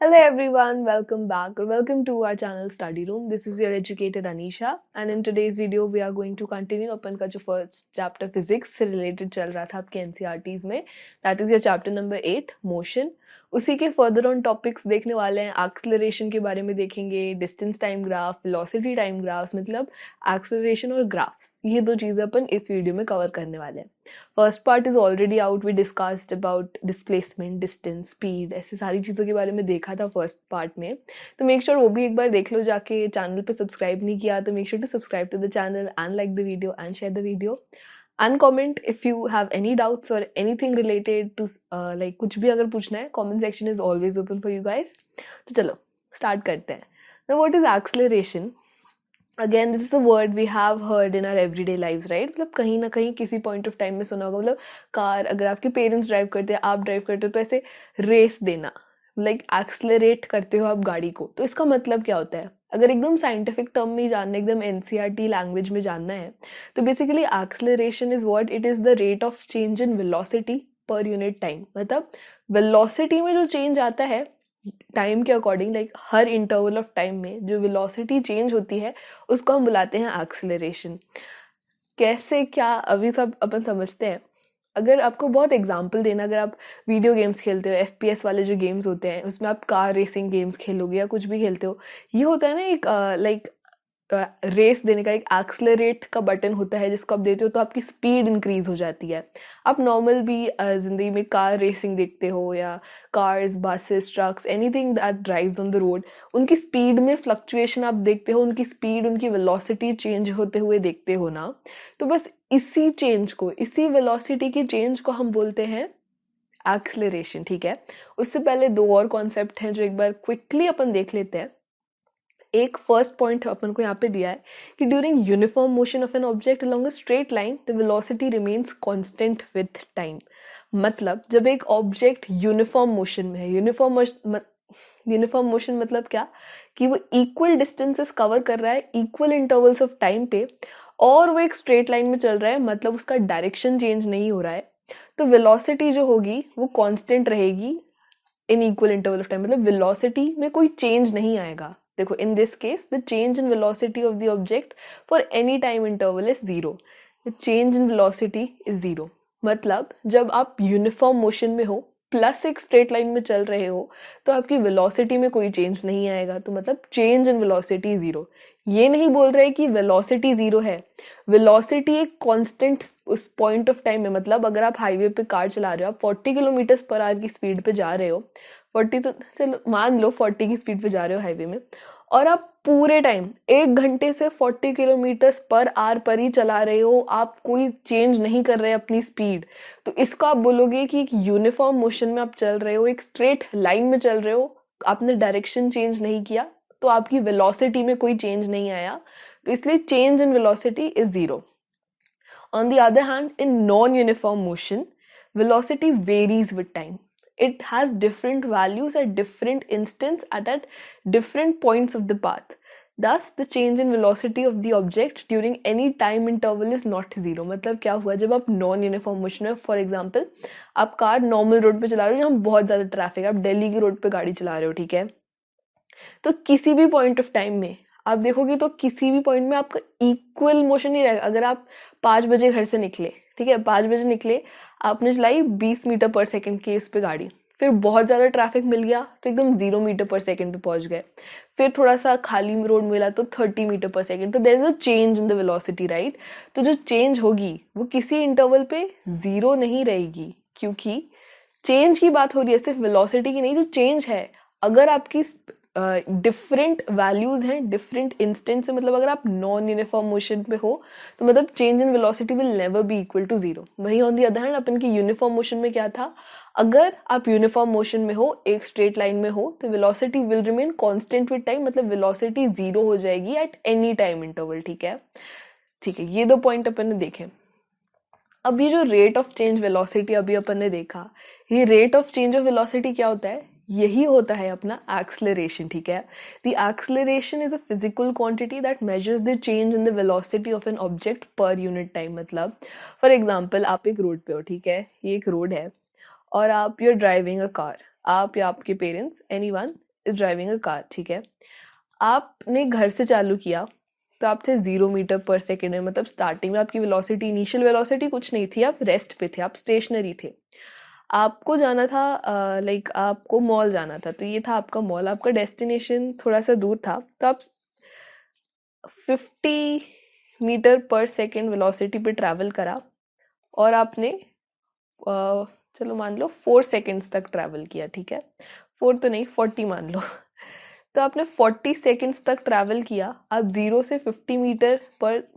Hello everyone, welcome back or welcome to our channel Study Room. This is your educated Anisha and in today's video we are going to continue अपन का जो first chapter physics से related चल रहा था आपके NCERTs में, that is your chapter number 8 motion. उसी के further on topics देखने वाले हैं, acceleration के बारे में देखेंगे, distance time graph, velocity time graphs, मतलब acceleration और graphs, ये दो चीज़ें अपन इस वीडियो में कवर करने वाले हैं. First part is already out. We discussed about displacement, distance, speed, ऐसी सारी चीज़ों के बारे में देखा था फर्स्ट पार्ट में. तो मेक श्योर वो भी एक बार देख लो जाके. चैनल पे सब्सक्राइब नहीं किया तो make sure to subscribe to the channel and like the video and share the video and comment if you have any doubts or anything related to like कुछ भी अगर पूछना है, comment section is always open for you guys. तो चलो start करते हैं. Now what is acceleration? Again this is a word we have heard in our everyday lives, right. मतलब कहीं ना कहीं किसी पॉइंट ऑफ टाइम में सुना होगा. मतलब कार, अगर आपके पेरेंट्स ड्राइव करते हैं, आप ड्राइव करते हो, तो ऐसे रेस देना, लाइक एक्सलरेट करते हो आप गाड़ी को. तो इसका मतलब क्या होता है? अगर एकदम साइंटिफिक टर्म में जानना, एकदम एनसीईआरटी लैंग्वेज में जानना है, तो basically acceleration is what it is the rate of change in velocity पर यूनिट टाइम. मतलब वेलोसिटी में जो चेंज आता है टाइम के according, like her interval of time में जो वेलोसिटी चेंज होती है उसको हम बुलाते हैं एक्सेलरेशन. कैसे, क्या, अभी सब अपन समझते हैं. अगर आपको बहुत एग्जांपल देना, अगर आप वीडियो गेम्स खेलते हो, एफपीएस वाले जो गेम्स होते हैं उसमें आप कार रेसिंग गेम्स खेलोगे या कुछ भी खेलते हो, ये होता है ना एक लाइक रेस देने का एक एक्सलरेट का बटन होता है जिसको आप देते हो तो आपकी स्पीड इंक्रीज हो जाती है. आप नॉर्मल भी ज़िंदगी में कार रेसिंग देखते हो या cars, buses, trucks, anything that drives on the road, उनकी स्पीड में फ्लक्चुएशन आप देखते हो, उनकी स्पीड, उनकी वेलोसिटी चेंज होते हुए देखते हो ना. तो बस इसी चेंज को, इसी वेलोसिटी की चेंज को हम बोलते हैं एक्सलरेशन. ठीक है, उससे पहले दो और कॉन्सेप्ट हैं जो एक बार क्विकली अपन देख लेते हैं. एक फर्स्ट पॉइंट अपन को यहाँ पे दिया है कि during uniform motion of an object along a straight line the velocity remains constant with time. मतलब जब एक ऑब्जेक्ट यूनिफॉर्म मोशन में है, यूनिफॉर्म मोशन मतलब क्या, कि वो इक्वल डिस्टेंसेस कवर कर रहा है इक्वल इंटरवल्स ऑफ टाइम पे, और वो एक स्ट्रेट लाइन में चल रहा है, मतलब उसका डायरेक्शन चेंज नहीं हो रहा है, तो वेलोसिटी जो होगी वो कांस्टेंट रहेगी in equal interval of time. मतलब वेलोसिटी में कोई चेंज नहीं आएगा. देखो, इन this case the change in velocity of the object for any time interval is zero. The change in velocity is zero. मतलब जब आप यूनिफॉर्म मोशन में हो प्लस एक स्ट्रेट लाइन में चल रहे हो तो आपकी वेलोसिटी में कोई चेंज नहीं आएगा. तो मतलब चेंज इन वेलोसिटी जीरो. ये नहीं बोल रहे कि वेलोसिटी जीरो है. वेलोसिटी एक कांस्टेंट उस पॉइंट ऑफ टाइम में, मतलब अगर आप हाईवे पे कार चला रहे हो, आप 40 किलोमीटर पर आवर की स्पीड पे जा रहे हो, 40 तो चलो मान लो 40 की स्पीड पे जा रहे हो हाईवे में, और आप पूरे टाइम 1 घंटे से 40 किलोमीटर पर आवर पर ही चला रहे हो, आप कोई चेंज नहीं कर रहे अपनी स्पीड, तो इसको आप बोलोगे कि एक यूनिफॉर्म मोशन में आप चल रहे हो, एक स्ट्रेट लाइन में चल रहे हो, आपने डायरेक्शन चेंज नहीं किया, तो आपकी वेलोसिटी में कोई चेंज नहीं आया. तो इसलिए change in velocity is zero. On the other hand, in non-uniform motion, velocity varies with time. It has different values at different instants at different points of the path. Thus, the change in velocity of the object during any time interval is not zero. मतलब क्या हुआ, जब आप non uniform motion में, for example आप car normal road पे चला रहे हो जहाँ बहुत ज़्यादा ट्रैफिक है, आप दिल्ली की रोड पे गाड़ी चला रहे हो, ठीक है, तो किसी भी पॉइंट ऑफ टाइम में आप देखोगे तो किसी भी पॉइंट में आपका इक्वल मोशन नहीं रहेगा. अगर आप 5 बजे घर से निकले, ठीक है, 5 बजे निकले, आपने चलाई 20 मीटर पर सेकेंड की इस पे गाड़ी, फिर बहुत ज़्यादा ट्रैफिक मिल गया तो एकदम 0 मीटर पर सेकेंड पे पहुंच गए, फिर थोड़ा सा खाली रोड मिला तो 30 मीटर पर सेकेंड. तो there is a change in the velocity, right. तो जो चेंज होगी वो किसी इंटरवल पे जीरो नहीं रहेगी, क्योंकि चेंज की बात हो रही है, सिर्फ वेलोसिटी की नहीं. जो चेंज है, अगर आपकी डिफरेंट वैल्यूज हैं डिफरेंट इंस्टेंट से, मतलब अगर आप नॉन यूनिफॉर्म मोशन पे हो तो मतलब change in velocity will never be equal to zero. वहीं ऑन दी अदर हैंड अपन की यूनिफॉर्म मोशन में क्या था, अगर आप यूनिफॉर्म मोशन में हो, एक स्ट्रेट लाइन में हो, तो velocity will remain constant with time. मतलब वेलोसिटी जीरो हो जाएगी एट एनी टाइम इंटरवल. ठीक है, ठीक है, ये दो पॉइंट अपन ने देखे. अब ये जो रेट ऑफ चेंज वेलोसिटी अभी अपन ने देखा, ये rate of change of velocity क्या होता है, यही होता है अपना एक्सलरेशन. ठीक है, the acceleration is a physical quantity that measures the change in the velocity of an object पर यूनिट टाइम. मतलब फॉर एग्जांपल आप एक रोड पे हो, ठीक है, ये एक रोड है और आप, you are driving a car, आप या आपके parents, anyone, is driving a car, ठीक है। आपने घर से चालू किया तो आप थे 0 मीटर पर सेकेंड में, मतलब स्टार्टिंग में आपकी वेलोसिटी, इनिशियल वेलोसिटी कुछ नहीं थी, आप रेस्ट पे थे, आप स्टेशनरी थे। आपको जाना था लाइक आपको मॉल जाना था, तो ये था आपका मॉल, आपका डेस्टिनेशन थोड़ा सा दूर था, तो आप 50 मीटर पर सेकेंड वेलोसिटी पे ट्रैवल करा और आपने चलो मान लो 4 सेकेंड्स तक ट्रैवल किया, ठीक है। 4 तो नहीं, 40 मान लो। तो आपने 40 सेकेंड्स तक ट्रैवल किया, आप 0 से 50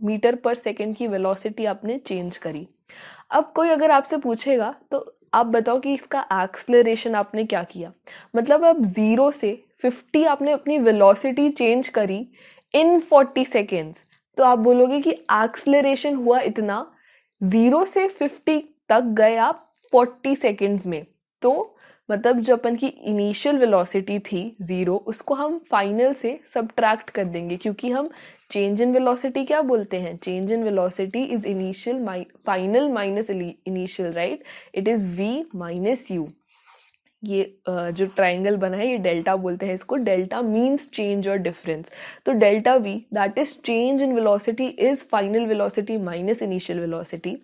मीटर पर सेकेंड की वेलोसिटी आपने चेंज करी। अब कोई अगर आपसे पूछेगा तो आप बताओ कि इसका एक्सलरेशन आपने क्या किया, मतलब अब 0 से 50 आपने अपनी वेलोसिटी चेंज करी इन 40 सेकेंड्स, तो आप बोलोगे कि एक्सलरेशन हुआ इतना, 0 से 50 तक गए आप 40 सेकेंड्स में। तो मतलब जो अपन की इनिशियल वेलोसिटी थी 0, उसको हम फाइनल से सब्ट्रैक्ट कर देंगे, क्योंकि हम चेंज इन वेलोसिटी क्या बोलते हैं, change in velocity is initial final minus initial, right, it is v minus u। ये जो ट्राइंगल बना है ये डेल्टा बोलते हैं इसको, डेल्टा मीन्स चेंज और डिफरेंस। तो delta v that is change in velocity is final velocity minus initial velocity.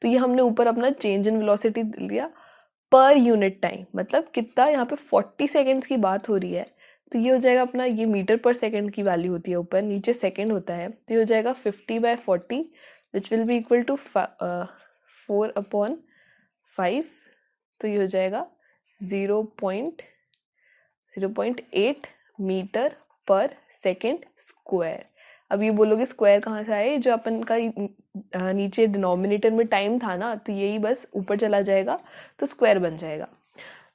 तो ये हमने ऊपर अपना चेंज इन वेलोसिटी लिया पर यूनिट टाइम, मतलब कितना, यहाँ पे 40 सेकेंड्स की बात हो रही है, तो ये हो जाएगा अपना, ये मीटर पर सेकेंड की वैल्यू होती है ऊपर, नीचे सेकेंड होता है, तो ये हो जाएगा 50/40 which will be equal to 4/5, तो ये हो जाएगा 0.8 मीटर पर सेकेंड स्क्वायर। अब ये बोलोगे स्क्वायर कहाँ से आए, जो अपन का नीचे डिनोमिनेटर में टाइम था ना, तो यही बस ऊपर चला जाएगा तो स्क्वायर बन जाएगा।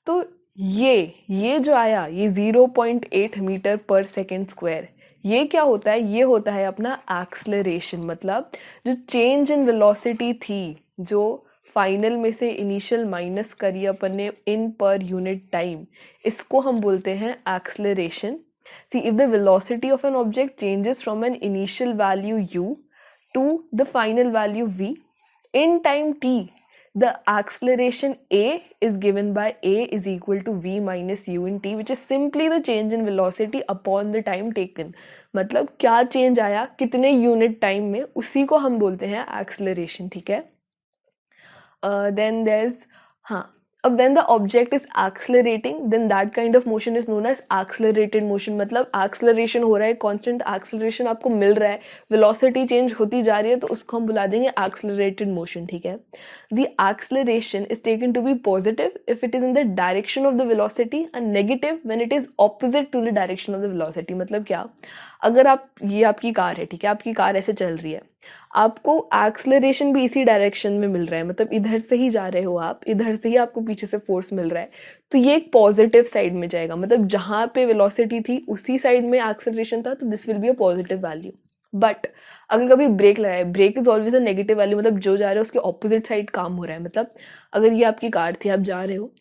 तो ये जो आया, ये 0.8 मीटर पर सेकेंड स्क्वायर, ये क्या होता है, ये होता है अपना एक्सलरेशन। मतलब जो चेंज इन वेलोसिटी थी, जो फाइनल में से इनिशियल माइनस करी अपन ने इन पर यूनिट टाइम, इसको हम बोलते हैं acceleration. See, if the velocity of an object changes from an initial value u to the final value v in time t, the acceleration a is given by a is equal to v minus u in t, which is simply the change in velocity upon the time taken. मतलब क्या change आया कितने unit time में, उसी को हम बोलते हैं एक्सलरेशन, ठीक है। Then there's when the object is accelerating, then that kind of motion is known as accelerated motion। मतलब acceleration हो रहा है, constant acceleration आपको मिल रहा है, velocity change होती जा रही है, तो उसको हम बुला देंगे accelerated motion, ठीक है। The acceleration is taken to be positive if it is in the direction of the velocity and negative when it is opposite to the direction of the velocity। मतलब क्या, अगर आप, ये आपकी कार है, ठीक है, आपकी कार ऐसे चल रही है, आपको एक्सलरेशन भी इसी डायरेक्शन में मिल रहा है, मतलब इधर से ही जा रहे हो आप, इधर से ही आपको पीछे से फोर्स मिल रहा है, तो ये एक पॉजिटिव साइड में जाएगा, मतलब जहाँ पे वेलोसिटी थी उसी साइड में एक्सलरेशन था, तो this will be a positive value. But अगर कभी ब्रेक लगाए, brake is always a negative value, मतलब जो जा रहे हो उसके ऑपोजिट साइड काम हो रहा है। मतलब अगर ये आपकी कार थी, आप जा रहे हो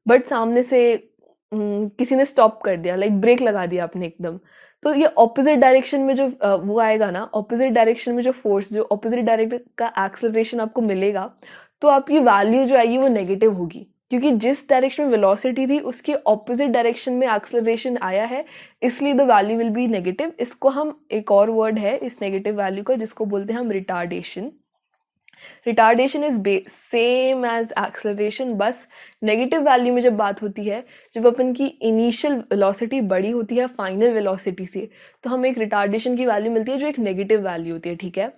बट सामने से किसी ने स्टॉप कर दिया, लाइक ब्रेक लगा दिया आपने एकदम, तो ये ऑपोजिट डायरेक्शन में जो वो आएगा ना, ऑपोजिट डायरेक्शन में जो फोर्स, जो ऑपोजिट डायरेक्शन का एक्सेलरेशन आपको मिलेगा, तो आपकी वैल्यू जो आएगी वो नेगेटिव होगी, क्योंकि जिस डायरेक्शन में वेलोसिटी थी उसके ऑपोजिट डायरेक्शन में एक्सेलरेशन आया है, इसलिए the value will be negative. इसको हम, एक और वर्ड है इस नेगेटिव वैल्यू का, जिसको बोलते हैं हम retardation. Retardation is same as acceleration, बस नेगेटिव वैल्यू में जब बात होती है, जब अपन की इनिशियल वेलोसिटी बड़ी होती है फाइनल वेलोसिटी से, तो हमें एक रिटार्डेशन की वैल्यू मिलती है जो एक नेगेटिव वैल्यू होती है, ठीक है।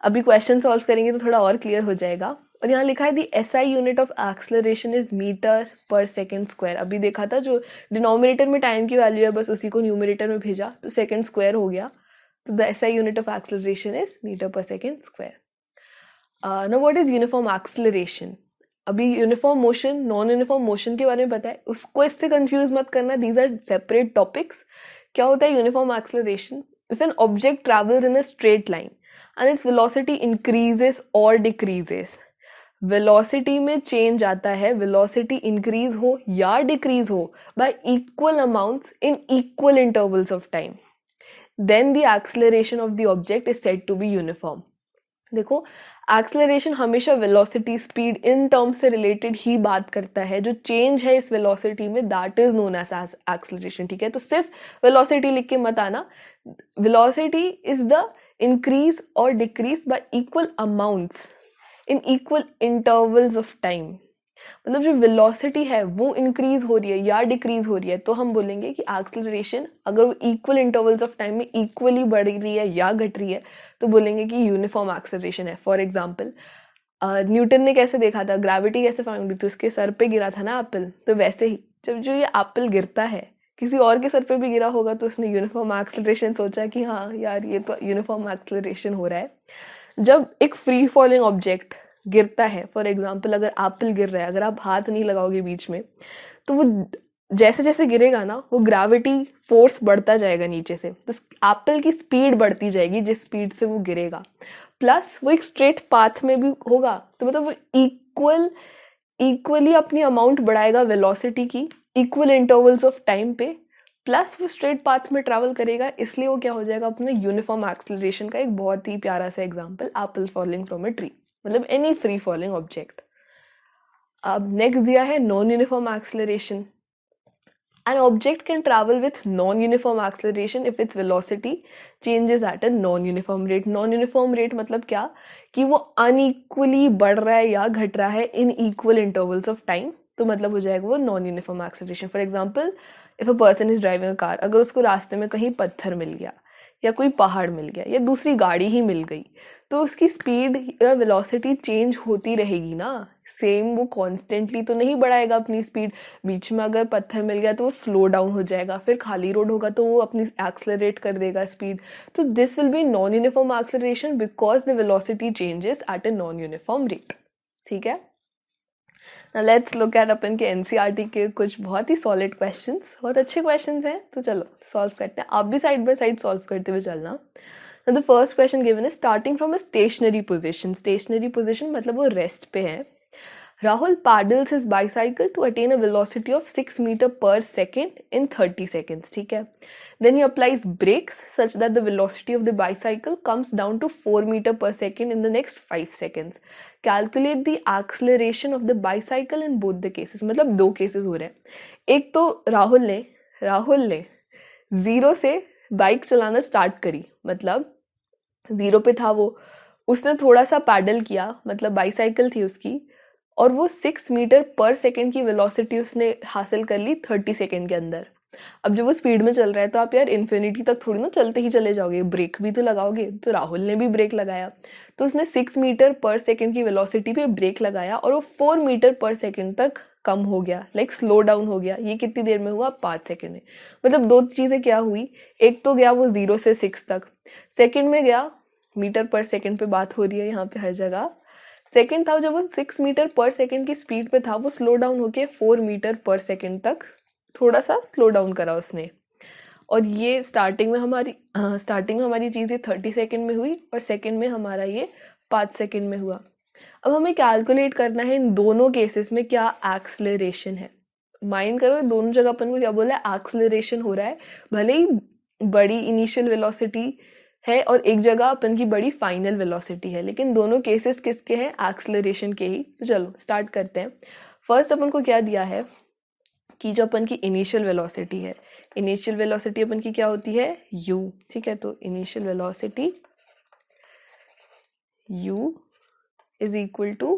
अभी क्वेश्चन सॉल्व करेंगे तो थोड़ा और क्लियर हो जाएगा। और यहाँ लिखा है the SI unit of acceleration is metre per second square. अभी देखा था जो डिनोमिनेटर में टाइम की वैल्यू है, बस उसी को न्यूमरेटर में भेजा तो सेकेंड स्क्वायर हो गया, तो the SI unit of acceleration is metre per second square. Now what is uniform acceleration? अभी uniform motion, non uniform motion के बारे में पता है, उसको इससे कंफ्यूज मत करना, दीज आर सेपरेट टॉपिक्स। क्या होता है uniform acceleration? If an object travels in a straight line and its velocity increases or decreases, velocity में चेंज आता है, वेलोसिटी इंक्रीज हो या डिक्रीज हो by equal amounts in equal intervals of time, then the acceleration of the object is said to be uniform। देखो acceleration हमेशा velocity speed in terms से related ही बात करता है, जो चेंज है इस वेलोसिटी में that is known as acceleration, ठीक है। तो सिर्फ वेलोसिटी लिख के मत आना, velocity is the increase or decrease by equal amounts in equal intervals of time. मतलब जो वेलोसिटी है वो इंक्रीज हो रही है या डिक्रीज हो रही है तो हम बोलेंगे कि एक्सेलरेशन अगर वो इक्वल इंटरवल्स ऑफ टाइम में इक्वली बढ़ रही है या घट रही है तो बोलेंगे कि यूनिफॉर्म एक्सेलरेशन है। फॉर एग्जाम्पल न्यूटन ने कैसे देखा था, ग्रेविटी कैसे फाइंड हुई थी, उसके सर पे गिरा था ना एप्पल, तो वैसे ही जब जो ये एप्पल गिरता है किसी और के सर पे भी गिरा होगा तो उसने यूनिफॉर्म एक्सेलरेशन सोचा कि हाँ यार ये तो यूनिफॉर्म एक्सेलरेशन हो रहा है। जब एक फ्री फॉलिंग ऑब्जेक्ट गिरता है, फॉर एग्जाम्पल अगर एप्पल गिर रहा है, अगर आप हाथ नहीं लगाओगे बीच में तो वो जैसे जैसे गिरेगा ना वो ग्रेविटी फोर्स बढ़ता जाएगा नीचे से, तो एप्पल की स्पीड बढ़ती जाएगी जिस स्पीड से वो गिरेगा, प्लस वो एक स्ट्रेट पाथ में भी होगा, तो मतलब वो इक्वली अपनी अमाउंट बढ़ाएगा वेलोसिटी की इक्वल इंटरवल्स ऑफ टाइम पे, प्लस वो स्ट्रेट पाथ में ट्रैवल करेगा, इसलिए वो क्या हो जाएगा अपने यूनिफॉर्म एक्सेलरेशन का एक बहुत ही प्यारा सा example Apple falling from a tree, मतलब एनी फ्री फॉलिंग ऑब्जेक्ट। अब नेक्स्ट दिया है non uniform acceleration. An object can travel with non-uniform acceleration if its velocity changes at a non-uniform rate. Non-uniform rate मतलब क्या कि वो unequally बढ़ रहा है या घट रहा है in equal intervals of time, तो मतलब हो जाएगा वो non-uniform acceleration. For example, if a person is driving a car, अगर उसको रास्ते में कहीं पत्थर मिल गया या कोई पहाड़ मिल गया या दूसरी गाड़ी ही मिल गई तो उसकी स्पीड या वेलोसिटी चेंज होती रहेगी ना, सेम वो कॉन्स्टेंटली तो नहीं बढ़ाएगा अपनी स्पीड। बीच में अगर पत्थर मिल गया तो वो स्लो डाउन हो जाएगा, फिर खाली रोड होगा तो वो अपनी एक्सेलरेट कर देगा स्पीड। तो this will B non uniform acceleration because the velocity changes at a non uniform rate, ठीक है। Now let's look at अपन के एनसीईआरटी के कुछ बहुत ही सॉलिड क्वेश्चंस, बहुत अच्छे क्वेश्चंस हैं, तो चलो सॉल्व करते हैं। आप भी साइड बाय साइड सॉल्व करते हुए चलना। Now the first question given is starting from a stationary position. Stationary position मतलब वो रेस्ट पे है। Rahul paddles his bicycle to attain a velocity of 6 meter per second in 30 seconds, ठीक है। Then he applies brakes such that the velocity of the bicycle comes down to 4 meter per second in the next 5 seconds. Calculate the acceleration of the bicycle in both the cases. मतलब दो cases हो रहे हैं। एक तो राहुल ने zero से bike चलाना स्टार्ट करी, मतलब जीरो पे था वो, उसने थोड़ा सा पैडल किया, मतलब बाइसाइकिल थी उसकी, और वो 6 मीटर पर सेकेंड की वेलोसिटी उसने हासिल कर ली 30 सेकेंड के अंदर। अब जब वो स्पीड में चल रहा है तो आप यार इन्फिनिटी तक थोड़ी ना चलते ही चले जाओगे, ब्रेक भी तो लगाओगे। तो राहुल ने भी ब्रेक लगाया, तो उसने 6 मीटर पर सेकेंड की वेलोसिटी पे ब्रेक लगाया और वो 4 मीटर पर सेकेंड तक कम हो गया, लाइक स्लो डाउन हो गया। ये कितनी देर में हुआ? 5 सेकेंड में। मतलब दो चीज़ें क्या हुई, एक तो गया वो 0 से 6 तक, सेकेंड में गया, मीटर पर सेकेंड पे बात हो रही है यहाँ पे हर जगह। सेकेंड था जब वो 6 मीटर पर सेकेंड की स्पीड पे था, वो स्लो डाउन होके 4 मीटर पर सेकेंड तक थोड़ा सा स्लो डाउन करा उसने। और ये स्टार्टिंग में हमारी चीज़ ये 30 सेकेंड में हुई और सेकेंड में हमारा ये 5 सेकेंड में हुआ। अब हमें कैलकुलेट करना है इन दोनों केसेस में क्या एक्सलरेशन है। माइंड करो दोनों जगह अपन को क्या बोला है, एक्सलरेशन हो रहा है। भले ही बड़ी इनिशियल वेलोसिटी है और एक जगह अपन की बड़ी फाइनल वेलोसिटी है, लेकिन दोनों केसेस किसके हैं? एक्सलरेशन के ही। तो चलो स्टार्ट करते हैं। फर्स्ट अपन को क्या दिया है कि जो अपन की इनिशियल वेलोसिटी है, इनिशियल वेलोसिटी अपन की क्या होती है? u, ठीक है। तो initial velocity u is equal to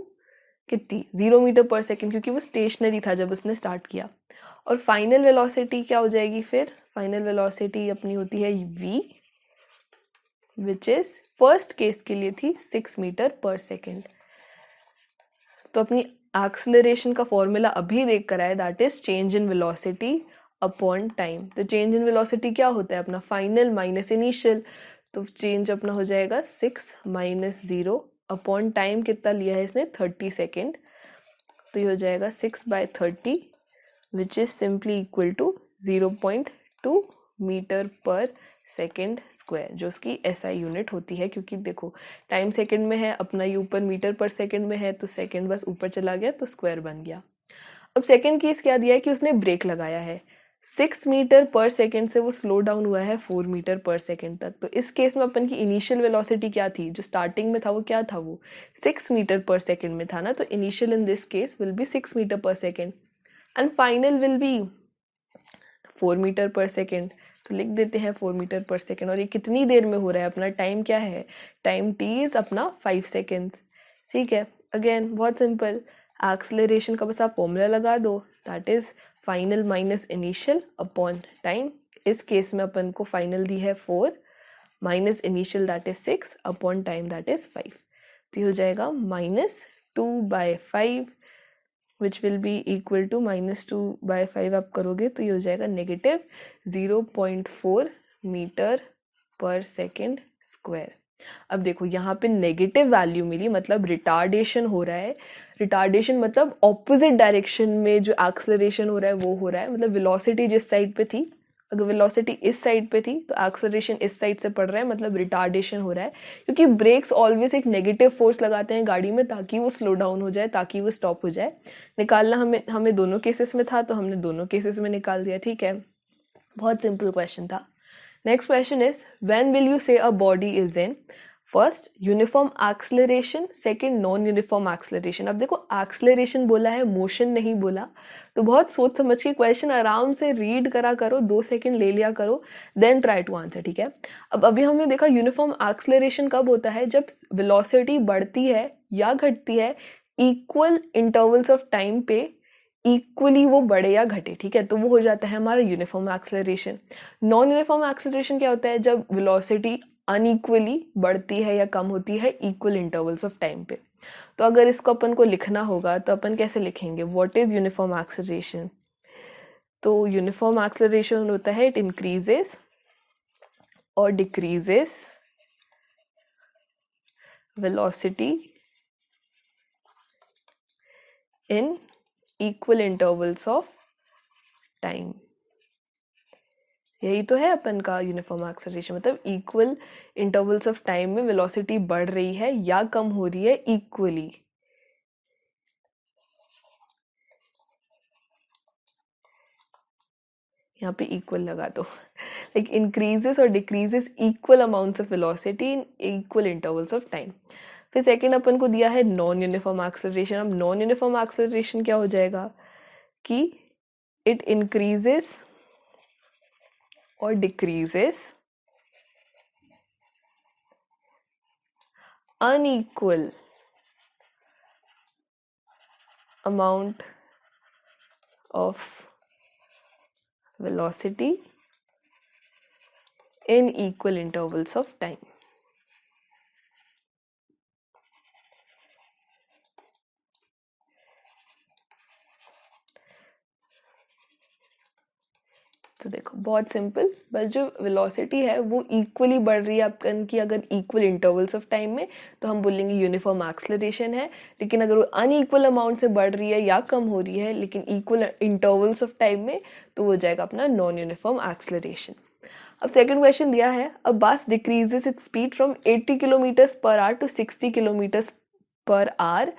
कितनी? 0 मीटर पर सेकेंड, क्योंकि वो स्टेशनरी था जब उसने स्टार्ट किया। और फाइनल वेलोसिटी क्या हो जाएगी फिर? फाइनल वेलोसिटी अपनी होती है v, which is first case के लिए थी 6 मीटर पर सेकेंड। तो अपनी एक्सेलरेशन का फॉर्मूला अभी देख कर आए, that is change in velocity upon time. तो चेंज इन वेलोसिटी क्या होता है अपना? Final minus initial. तो चेंज अपना हो जाएगा 6 माइनस 0 अपॉन टाइम। कितना लिया है इसने? 30 सेकेंड। तो ये हो जाएगा 6/30 which is simply equal to 0.2 metre per second square, जो उसकी SI यूनिट होती है। क्योंकि देखो टाइम सेकेंड में है, अपना ये ऊपर मीटर पर सेकेंड में है, तो सेकेंड बस ऊपर चला गया तो स्क्वायर बन गया। अब सेकेंड केस क्या दिया है कि उसने ब्रेक लगाया है। 6 मीटर पर सेकेंड से वो स्लो डाउन हुआ है 4 मीटर पर सेकेंड तक। तो इस केस में अपन की इनिशियल वेलोसिटी क्या थी, जो स्टार्टिंग में था वो क्या था, वो 6 मीटर पर सेकेंड में था ना। तो initial in this case will be 6 metre per second and final will be 4 metre per second. तो लिख देते हैं 4 मीटर पर सेकेंड। और ये कितनी देर में हो रहा है, अपना टाइम क्या है, टाइम t इज अपना 5 सेकेंड्स। ठीक है, अगेन बहुत सिंपल, एक्सेलरेशन का बस आप फॉर्मूला लगा दो, that is final minus initial upon time. इस केस में अपन को फाइनल दी है 4 minus initial that is 6 upon time that is 5। तो ये हो जाएगा -2/5 which will be equal to -2/5 आप करोगे तो ये हो जाएगा -0.4 मीटर पर सेकेंड स्क्वायर। अब देखो यहाँ पे नेगेटिव वैल्यू मिली, मतलब रिटार्डेशन हो रहा है। रिटार्डेशन मतलब ऑपोजिट डायरेक्शन में जो एक्सेलरेशन हो रहा है वो हो रहा है, मतलब वेलोसिटी जिस साइड पे थी, अगर वेलोसिटी इस साइड पे थी तो एक्सेलरेशन इस साइड से पड़ रहा है, मतलब रिटार्डेशन हो रहा है। क्योंकि ब्रेक्स ऑलवेज एक नेगेटिव फोर्स लगाते हैं गाड़ी में ताकि वो स्लो डाउन हो जाए, ताकि वो स्टॉप हो जाए। निकालना हमें दोनों केसेस में था तो हमने दोनों केसेस में निकाल दिया। ठीक है, बहुत सिंपल क्वेश्चन था। Next question is when will you say a body is in first uniform acceleration, second non uniform acceleration. अब देखो एक्सेलरेशन बोला है, मोशन नहीं बोला, तो बहुत सोच समझ के क्वेश्चन आराम से रीड करा करो, 2 सेकंड ले लिया करो, देन ट्राई टू आंसर। ठीक है, अब अभी हमने देखा यूनिफॉर्म एक्सेलरेशन कब होता है, जब वेलोसिटी बढ़ती है या घटती है इक्वल इंटरवल्स ऑफ टाइम पे, इक्वली वो बढ़े या घटे। ठीक है, तो वो हो जाता है हमारा uniform acceleration. Non uniform acceleration क्या होता है, जब वेलोसिटी अनइक्वली बढ़ती है या कम होती है इक्वल इंटरवल्स ऑफ टाइम पे। तो अगर इसको अपन को लिखना होगा तो अपन कैसे लिखेंगे, व्हाट इज यूनिफॉर्म एक्सेलरेशन। तो यूनिफॉर्म एक्सेलरेशन होता है it increases or decreases velocity in equal intervals of time. यही तो है अपन का यूनिफॉर्म एक्सेलरेशन, मतलब इक्वल इंटरवल्स ऑफ टाइम में वेलोसिटी बढ़ रही है या कम हो रही है इक्वली। यहाँ पे इक्वल लगा दो, like increases or decreases equal amounts of velocity in equal intervals of time. फिर सेकंड अपन को दिया है नॉन यूनिफॉर्म एक्सेलरेशन। अब नॉन यूनिफॉर्म एक्सेलरेशन क्या हो जाएगा कि it increases or decreases unequal amount of velocity in equal intervals of time. तो देखो बहुत सिंपल, बस जो वेलोसिटी है वो इक्वली बढ़ रही है अपन की, अगर इक्वल इंटरवल्स ऑफ टाइम में तो हम बोलेंगे यूनिफॉर्म एक्सेलरेशन है। लेकिन अगर वो अनइक्वल अमाउंट से बढ़ रही है या कम हो रही है लेकिन इक्वल इंटरवल्स ऑफ टाइम में, तो वो जाएगा अपना नॉन यूनिफॉर्म एक्सेलरेशन। अब सेकंड क्वेश्चन दिया है, a bus decreases its speed from 80 kilometres per hour to 60 kilometres per hour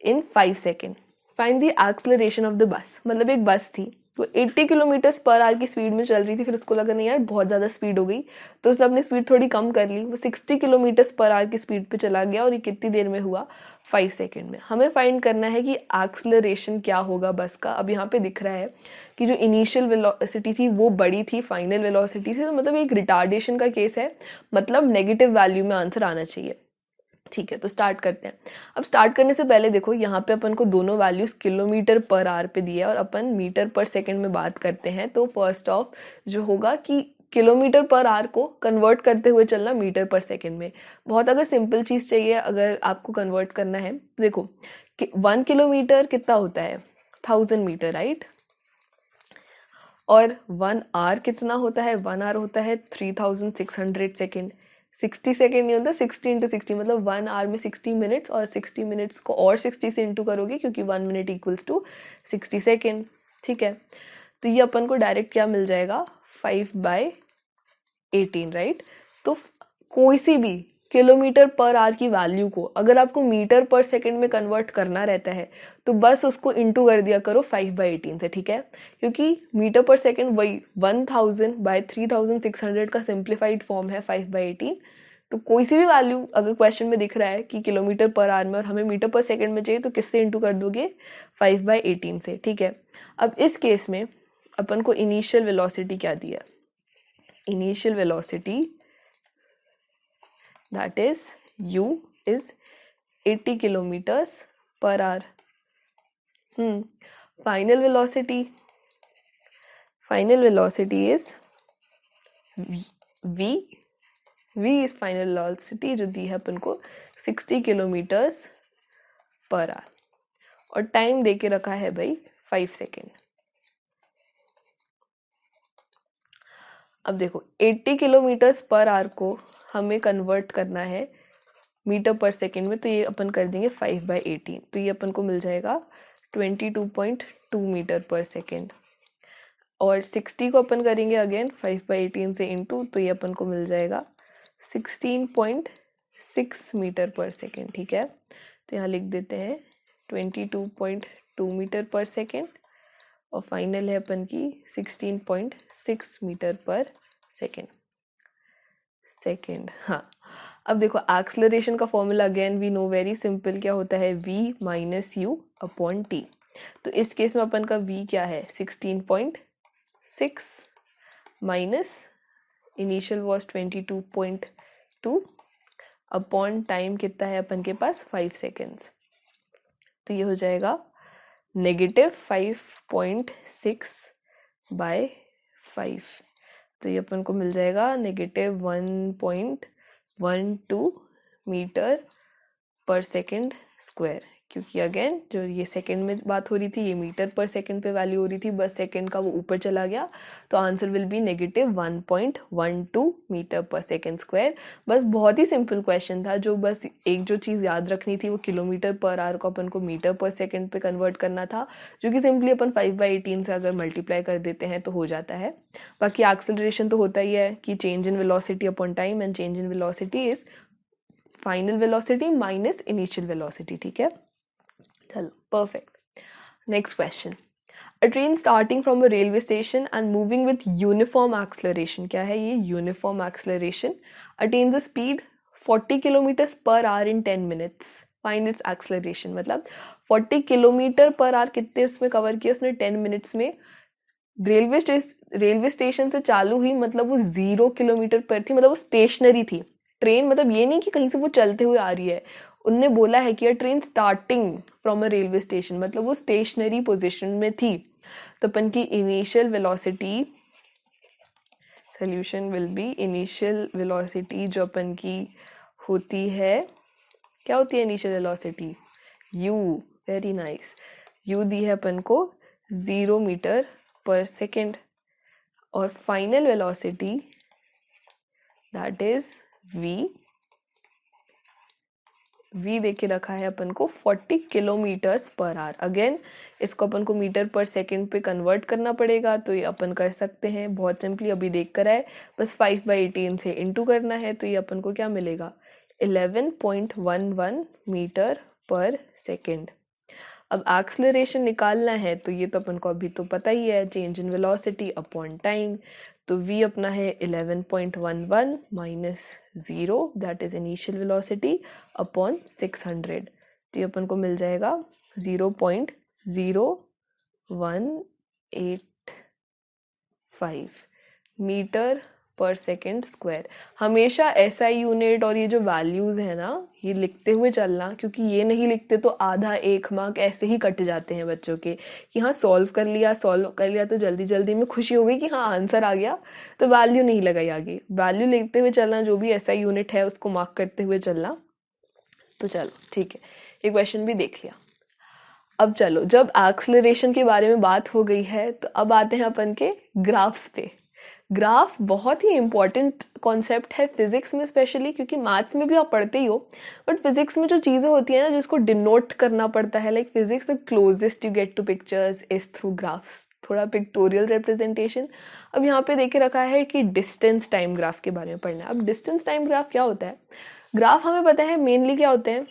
in 5 second, find the acceleration of the bus. मतलब एक बस थी वो 80 किलोमीटर्स पर आवर की स्पीड में चल रही थी, फिर उसको लगा नहीं यार बहुत ज़्यादा स्पीड हो गई, तो उसने अपनी स्पीड थोड़ी कम कर ली, वो 60 किलोमीटर्स पर आवर की स्पीड पे चला गया और ये कितनी देर में हुआ, 5 सेकेंड में। हमें फाइंड करना है कि एक्सेलरेशन क्या होगा बस का। अब यहाँ पे दिख रहा है कि जो इनिशियल वेलोसिटी थी वो बड़ी थी, फाइनल वेलोसिटी थी, तो मतलब एक रिटार्डेशन का केस है, मतलब नेगेटिव वैल्यू में आंसर आना चाहिए। ठीक है, तो स्टार्ट करते हैं। अब स्टार्ट करने से पहले देखो यहाँ पे अपन को दोनों वैल्यूज किलोमीटर पर आवर पे दिए और अपन मीटर पर सेकंड में बात करते हैं, तो फर्स्ट ऑफ जो होगा कि किलोमीटर पर आवर को कन्वर्ट करते हुए चलना मीटर पर सेकंड में। बहुत अगर सिंपल चीज़ चाहिए अगर आपको कन्वर्ट करना है, देखो 1 किलोमीटर कितना होता है 1000 मीटर, राइट। और 1 आवर कितना होता है, 1 आवर होता है 3600 सेकेंड। 60 सेकेंड नहीं होता, 60 इंटू 60 मतलब 1 आवर में 60 मिनट्स, और 60 मिनट्स को और 60 से इंटू करोगे क्योंकि 1 मिनट इक्वल्स टू 60 सेकेंड। ठीक है, तो ये अपन को डायरेक्ट क्या मिल जाएगा 5/18, राइट। तो कोई सी भी किलोमीटर पर आवर की वैल्यू को अगर आपको मीटर पर सेकंड में कन्वर्ट करना रहता है तो बस उसको इंटू कर दिया करो 5/18 से, ठीक है, क्योंकि मीटर पर सेकंड वही 1000/3600 का सिंप्लीफाइड फॉर्म है 5/18। तो कोई सी भी वैल्यू अगर क्वेश्चन में दिख रहा है कि किलोमीटर पर आवर में और हमें मीटर पर सेकंड में चाहिए तो किससे इंटू कर दोगे, 5/18 से, ठीक है। अब इस केस में अपन को इनिशियल वेलोसिटी क्या दिया, initial velocity that is u is 80 kilometers per hour. Final velocity is v is final velocity जो दी है अपन को 60 किलोमीटर्स पर आवर और टाइम दे के रखा है भाई 5 सेकेंड। अब देखो 80 किलोमीटर्स पर आवर को हमें कन्वर्ट करना है मीटर पर सेकेंड में, तो ये अपन कर देंगे 5/18, तो ये अपन को मिल जाएगा 22.2 मीटर पर सेकेंड। और 60 को अपन करेंगे अगेन 5/18 से इंटू, तो ये अपन को मिल जाएगा 16.6 मीटर पर सेकेंड, ठीक है। तो यहाँ लिख देते हैं 22.2 मीटर पर सेकेंड और फाइनल है अपन की 16.6 मीटर पर सेकेंड। हाँ, अब देखो एक्सलरेशन का formula again we know very simple, क्या होता है v minus u upon t. तो इस केस में अपन का v क्या है 16.6 minus initial was 22.2 upon time कितना है अपन के पास 5 सेकेंड्स, तो ये हो जाएगा -5.6/5, तो ये अपन को मिल जाएगा -1.12 मीटर पर सेकेंड स्क्वायर, क्योंकि अगेन जो ये सेकेंड में बात हो रही थी ये मीटर पर सेकेंड पे वैल्यू हो रही थी, बस सेकेंड का वो ऊपर चला गया, तो answer will be -1.12 metre per second square. बस बहुत ही सिंपल क्वेश्चन था, जो बस एक जो चीज़ याद रखनी थी वो किलोमीटर पर आवर को अपन को मीटर पर सेकेंड पे कन्वर्ट करना था, जो कि सिंपली अपन 5/18 से अगर मल्टीप्लाई कर देते हैं तो हो जाता है। बाकी एक्सेलरेशन तो होता ही है कि change in velocity upon time, and change in velocity is final velocity minus initial velocity, ठीक है। चलो perfect. Next question, a train starting from a railway station and moving with uniform acceleration, क्या है ये uniform acceleration, attains a speed 40 kilometres per hour in 10 minutes, find its acceleration. मतलब 40 kilometre per hour कितने उसमें cover किया उसने 10 minutes में। Railway station से चालू हुई मतलब वो 0 किलोमीटर पर थी, मतलब वो स्टेशनरी थी ट्रेन, मतलब ये नहीं कि कहीं से वो चलते हुए आ रही है। उनने बोला है कि train starting from a railway station, मतलब वो स्टेशनरी पोजीशन में थी। तो अपन की initial velocity, solution will be initial velocity जो अपन की होती है, क्या होती है initial velocity, u, very nice, u दी है अपन को 0 मीटर पर सेकेंड, और final velocity that is v देके रखा है अपन को 40 किलोमीटर्स पर आवर। अगेन इसको अपन को मीटर पर सेकेंड पे कन्वर्ट करना पड़ेगा, तो ये अपन कर सकते हैं बहुत सिंपली, अभी देख कर आए, बस 5/18 से इंटू करना है, तो ये अपन को क्या मिलेगा 11.11 मीटर पर सेकेंड। अब एक्सलरेशन निकालना है, तो ये तो अपन को अभी तो पता ही है, change in velocity upon time, तो v अपना है 11.11 minus 0 that is initial velocity upon 600, तो ये अपन को मिल जाएगा 0.0185 मीटर पर सेकेंड स्क्वायर। हमेशा SI यूनिट और ये जो वैल्यूज है ना ये लिखते हुए चलना, क्योंकि ये नहीं लिखते तो आधा 1 मार्क ऐसे ही कट जाते हैं बच्चों के, कि हाँ सॉल्व कर लिया तो जल्दी जल्दी में खुशी हो गई कि हाँ आंसर आ गया, तो वैल्यू नहीं लगाई आगे, वैल्यू लिखते हुए चलना, जो भी SI यूनिट है उसको मार्क करते हुए चलना। तो चलो ठीक है, ये क्वेश्चन भी देख लिया। अब चलो, जब एक्सलरेशन के बारे में बात हो गई है तो अब आते हैं अपन के ग्राफ्स पे। ग्राफ बहुत ही इंपॉर्टेंट कॉन्सेप्ट है फिजिक्स में स्पेशली, क्योंकि मैथ्स में भी आप पढ़ते ही हो, बट फिजिक्स में जो चीज़ें होती हैं ना जिसको डिनोट करना पड़ता है, like physics the closest you get to pictures is through graphs, थोड़ा पिक्टोरियल रिप्रेजेंटेशन। अब यहाँ पे देखे रखा है कि डिस्टेंस टाइम ग्राफ के बारे में पढ़ना है। अब डिस्टेंस टाइम ग्राफ क्या होता है, ग्राफ हमें पता है मेनली क्या होते हैं,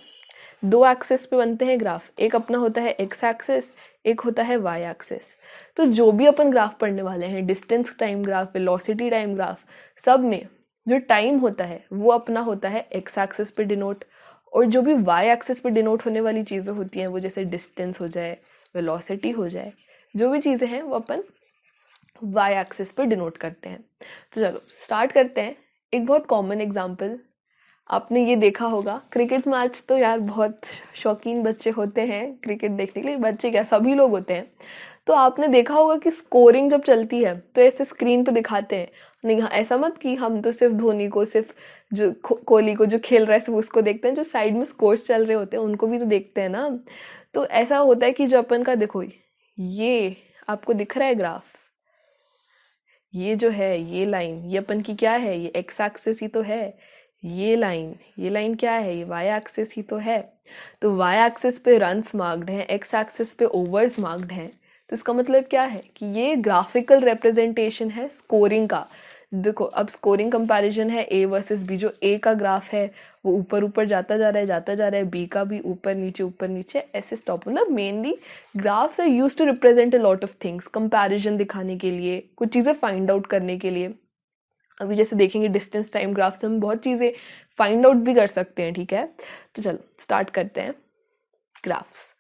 दो एक्सेस पे बनते हैं ग्राफ, एक अपना होता है एक्स एक्सेस, एक होता है वाई एक्सेस। तो जो भी अपन ग्राफ पढ़ने वाले हैं, distance time graph, velocity time graph, सब में जो टाइम होता है वो अपना होता है एक्स एक्सेस पे डिनोट, और जो भी वाई एक्सेस पे डिनोट होने वाली चीज़ें होती हैं वो जैसे डिस्टेंस हो जाए, वेलोसिटी हो जाए, जो भी चीज़ें हैं वो अपन वाई एक्सेस पे डिनोट करते हैं। तो चलो स्टार्ट करते हैं। एक बहुत कॉमन एग्जांपल आपने ये देखा होगा, क्रिकेट मैच तो यार बहुत शौकीन बच्चे होते हैं क्रिकेट देखने के लिए, बच्चे क्या सभी लोग होते हैं। तो आपने देखा होगा कि स्कोरिंग जब चलती है तो ऐसे स्क्रीन पे दिखाते हैं, नहीं हाँ ऐसा मत कि हम तो सिर्फ धोनी को, सिर्फ जो कोहली को जो खेल रहा है सिर्फ उसको देखते हैं, जो साइड में स्कोर्स चल रहे होते हैं उनको भी तो देखते हैं ना। तो ऐसा होता है कि जो अपन का देखो, ये आपको दिख रहा है ग्राफ, ये जो है ये लाइन, ये अपन की क्या है, ये एक्स एक्सिस ही तो है। ये लाइन क्या है, ये वाई एक्सिस ही तो है। तो वाई एक्सिस पे रन्स मार्क्ड हैं, एक्स एक्सिस पे ओवर्स मार्क्ड हैं। तो इसका मतलब क्या है कि ये ग्राफिकल रिप्रेजेंटेशन है स्कोरिंग का। देखो अब स्कोरिंग कंपैरिजन है ए वर्सेस बी, जो ए का ग्राफ है वो ऊपर ऊपर जाता जा रहा है, बी का भी ऊपर नीचे ऐसे स्टॉप। मतलब mainly graphs are used to represent a lot of things, comparison दिखाने के लिए, कुछ चीज़ें फाइंड आउट करने के लिए। अभी जैसे देखेंगे डिस्टेंस टाइम ग्राफ से हम बहुत चीज़ें फाइंड आउट भी कर सकते हैं, ठीक है। तो चलो स्टार्ट करते हैं ग्राफ्स।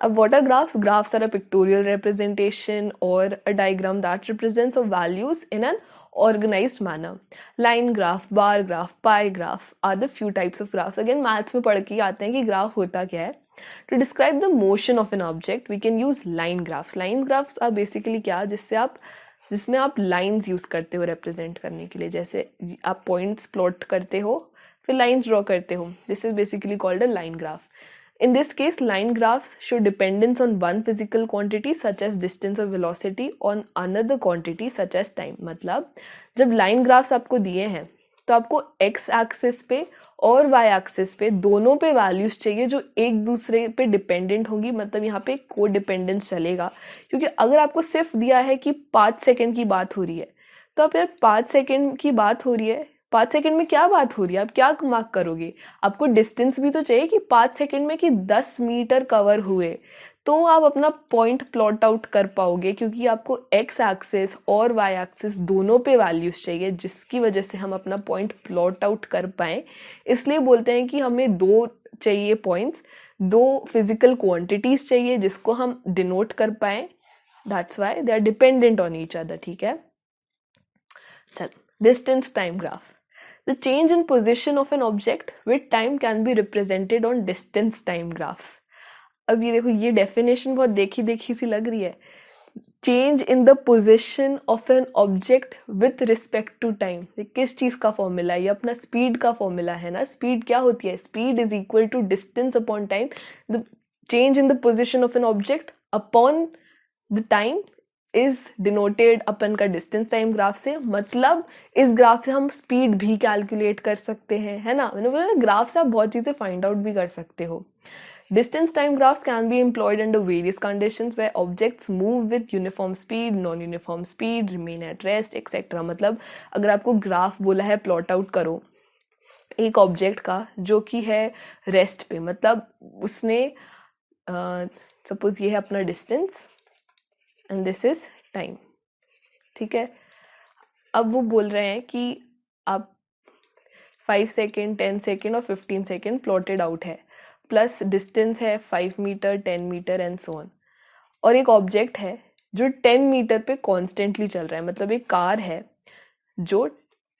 अब what are graphs? Graphs are a pictorial representation or a diagram that represents of values in an organized manner. Line graph, bar graph, pie graph are the few types of graphs. Again maths में पढ़ के आते हैं कि graph होता क्या है। To describe the motion of an object, we can use line graphs. Line graphs are basically क्या, जिसमें आप लाइंस यूज करते हो रिप्रेजेंट करने के लिए। जैसे आप पॉइंट्स प्लॉट करते हो फिर लाइंस ड्रॉ करते हो, this is basically called a line graph. In this case, line graphs show dependence on one physical quantity such as distance or velocity on another quantity such as time. मतलब जब line graphs आपको दिए हैं तो आपको x axis पे और y axis पे दोनों पे वैल्यूज चाहिए जो एक दूसरे पे डिपेंडेंट होंगी। मतलब यहाँ पे को डिपेंडेंस चलेगा, क्योंकि अगर आपको सिर्फ दिया है कि 5 सेकेंड की बात हो रही है तो आप यार 5 सेकेंड की बात हो रही है, 5 सेकेंड में क्या बात हो रही है, आप क्या मार्क करोगे? आपको डिस्टेंस भी तो चाहिए कि 5 सेकेंड में कि 10 मीटर कवर हुए, तो आप अपना पॉइंट प्लॉट आउट कर पाओगे, क्योंकि आपको एक्स एक्सिस और वाई एक्सिस दोनों पे वैल्यूज चाहिए जिसकी वजह से हम अपना पॉइंट प्लॉट आउट कर पाएँ। इसलिए बोलते हैं कि हमें दो चाहिए पॉइंट्स, दो फिजिकल क्वांटिटीज चाहिए जिसको हम डिनोट कर पाएँ। That's why they are dependent on each other, ठीक है। चलो distance time graph. The change in position of an object with time can be represented on distance time graph. अब ये देखो, ये डेफिनेशन बहुत देखी देखी सी लग रही है। Change in the position of an object with respect to time, किस चीज का फॉर्मूला है? ये अपना स्पीड का फॉर्मूला है ना। स्पीड क्या होती है? Speed is equal to distance upon time. The change in the position of an object upon the time is denoted अपन का डिस्टेंस टाइम ग्राफ से। मतलब इस ग्राफ से हम स्पीड भी कैलकुलेट कर सकते हैं, है ना। मैंने बोला ना ग्राफ से आप बहुत चीजें फाइंड आउट भी कर सकते हो। Distance time graphs can be employed under various conditions where objects move with uniform speed, non uniform speed, remain at rest etcetera. मतलब अगर आपको ग्राफ बोला है प्लॉट आउट करो एक ऑब्जेक्ट का जो कि है रेस्ट पे, मतलब उसने सपोज ये है अपना distance and this is time, ठीक है। अब वो बोल रहे हैं कि आप 5 सेकेंड, 10 सेकेंड और 15 सेकेंड प्लॉटेड आउट है, प्लस डिस्टेंस है 5 metre, 10 metre and so on. और एक ऑब्जेक्ट है जो 10 मीटर पे कॉन्स्टेंटली चल रहा है। मतलब एक कार है जो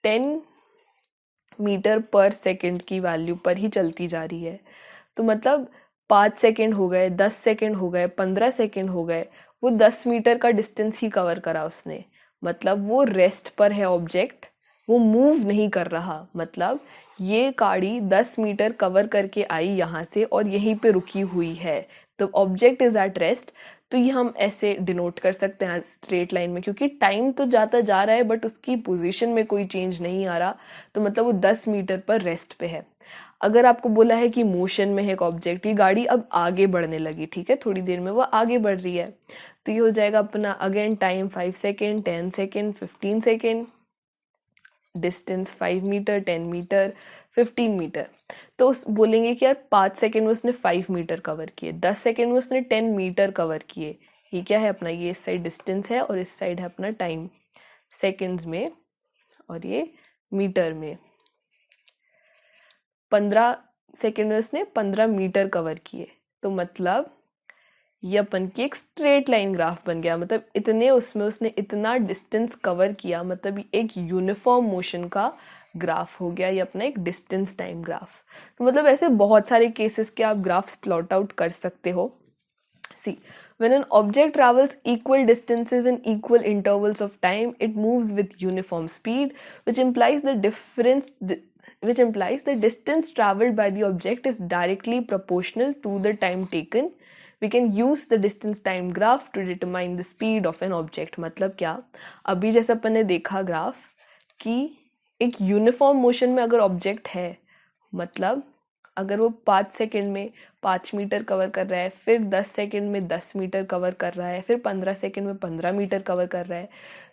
10 मीटर पर सेकेंड की वैल्यू पर ही चलती जा रही है। तो मतलब 5 सेकेंड हो गए, 10 सेकेंड हो गए, 15 सेकेंड हो गए, वो 10 मीटर का डिस्टेंस ही कवर करा उसने। मतलब वो रेस्ट पर है ऑब्जेक्ट, वो मूव नहीं कर रहा। मतलब ये गाड़ी 10 मीटर कवर करके आई यहाँ से और यहीं पे रुकी हुई है, तो ऑब्जेक्ट इज एट रेस्ट। तो ये हम ऐसे डिनोट कर सकते हैं स्ट्रेट लाइन में, क्योंकि टाइम तो जाता जा रहा है बट उसकी पोजीशन में कोई चेंज नहीं आ रहा, तो मतलब वो 10 मीटर पर रेस्ट पे है। अगर आपको बोला है कि मोशन में है एक ऑब्जेक्ट, ये गाड़ी अब आगे बढ़ने लगी, ठीक है, थोड़ी देर में वो आगे बढ़ रही है, तो ये हो जाएगा अपना again time 5 second, 10 second, 15 second, distance 5 metre, 10 metre, 15 metre. तो उस बोलेंगे कि यार 5 सेकेंड में उसने 5 मीटर कवर किए, 10 सेकेंड में उसने 10 मीटर कवर किए। ये क्या है अपना, ये इस साइड डिस्टेंस है और इस साइड है अपना टाइम सेकेंड्स में, और ये मीटर में। 15 सेकेंड में उसने 15 मीटर कवर किए, तो मतलब ये अपन की एक स्ट्रेट लाइन ग्राफ बन गया। मतलब इतने उसमें उसने इतना डिस्टेंस कवर किया, मतलब एक यूनिफॉर्म मोशन का ग्राफ हो गया ये अपना एक डिस्टेंस टाइम ग्राफ। तो मतलब ऐसे बहुत सारे केसेस के आप ग्राफ्स प्लॉट आउट कर सकते हो। सी, when an object travels equal distances in equal intervals of time, it moves with uniform speed, which implies the distance traveled by the object is directly proportional to the time taken. We can use the distance time graph to determine the speed of an object. मतलब क्या, अभी जैसे अपन ने देखा graph कि एक uniform motion में अगर ऑब्जेक्ट है, मतलब अगर वो 5 सेकेंड में 5 मीटर कवर कर रहा है, फिर 10 सेकेंड में 10 मीटर कवर कर रहा है, फिर 15 सेकेंड में 15 मीटर कवर कर रहा है,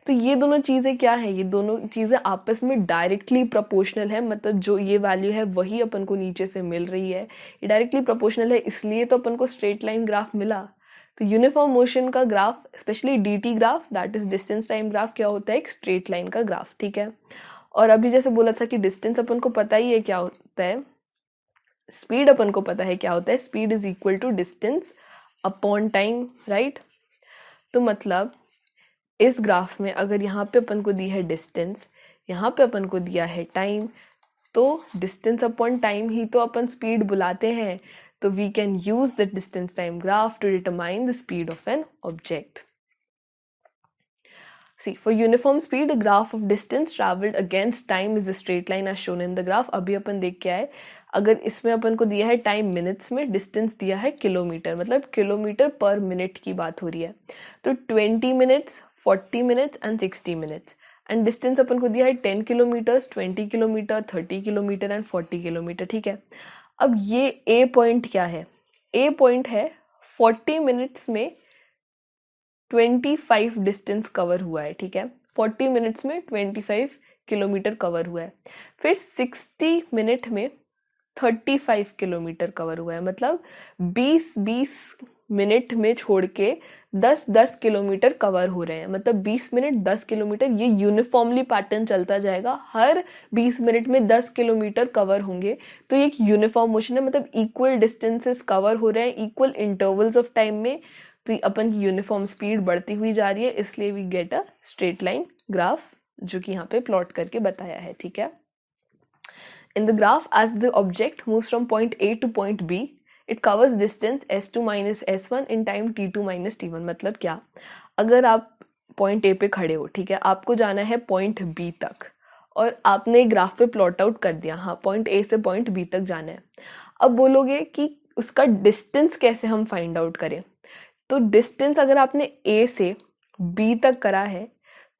तो ये दोनों चीज़ें क्या है, ये दोनों चीज़ें आपस में डायरेक्टली प्रोपोर्शनल है। मतलब जो ये वैल्यू है वही अपन को नीचे से मिल रही है, ये डायरेक्टली प्रोपोर्शनल है, इसलिए तो अपन को स्ट्रेट लाइन ग्राफ मिला। तो यूनिफॉर्म मोशन का graph, specially dt graph, that is distance time graph, क्या होता है, एक स्ट्रेट लाइन का ग्राफ, ठीक है। और अभी जैसे बोला था कि डिस्टेंस अपन को पता ही है क्या होता है, स्पीड अपन को पता है क्या होता है, speed is equal to distance upon time, right. तो मतलब इस ग्राफ में अगर यहाँ पे अपन को दी है डिस्टेंस, यहाँ पे अपन को दिया है टाइम, तो डिस्टेंस अपॉन टाइम ही तो अपन स्पीड बुलाते हैं। तो we can use the distance time graph to determine the speed of an object. See, for uniform speed, a graph of distance traveled against time is a straight line as shown in the graph. अभी अपन देख के आए, अगर इसमें अपन को दिया है time minutes में, डिस्टेंस दिया है किलोमीटर, मतलब किलोमीटर पर मिनट की बात हो रही है। तो 20 minutes, 40 minutes and 60 minutes, and distance अपन को दिया है 10 kilometres, 20 kilometre, 30 kilometre and 40 kilometre, ठीक है। अब ये ए पॉइंट क्या है, ए पॉइंट है 40 मिनट्स में 25 डिस्टेंस कवर हुआ है, ठीक है। 40 मिनट्स में 25 किलोमीटर कवर हुआ है। फिर 60 मिनट में 35 किलोमीटर कवर हुआ है, मतलब 20 मिनट में छोड़ के 10 किलोमीटर कवर हो रहे हैं। मतलब 20 मिनट 10 किलोमीटर, ये यूनिफॉर्मली पैटर्न चलता जाएगा, हर 20 मिनट में 10 किलोमीटर कवर होंगे। तो ये एक यूनिफॉर्म मोशन है, मतलब इक्वल डिस्टेंसेस कवर हो रहे हैं इक्वल इंटरवल्स ऑफ टाइम में। तो अपन की यूनिफॉर्म स्पीड बढ़ती हुई जा रही है, इसलिए we get a straight line graph, जो कि यहाँ पे प्लॉट करके बताया है, ठीक है। In the graph, as the object moves from point A to point B, it covers distance s2 minus s1 in time t2 minus t1। मतलब क्या, अगर आप पॉइंट ए पे खड़े हो, ठीक है, आपको जाना है पॉइंट बी तक, और आपने ग्राफ पे प्लॉट आउट कर दिया, हाँ पॉइंट ए से पॉइंट बी तक जाना है। अब बोलोगे कि उसका डिस्टेंस कैसे हम फाइंड आउट करें। तो डिस्टेंस अगर आपने ए से बी तक करा है,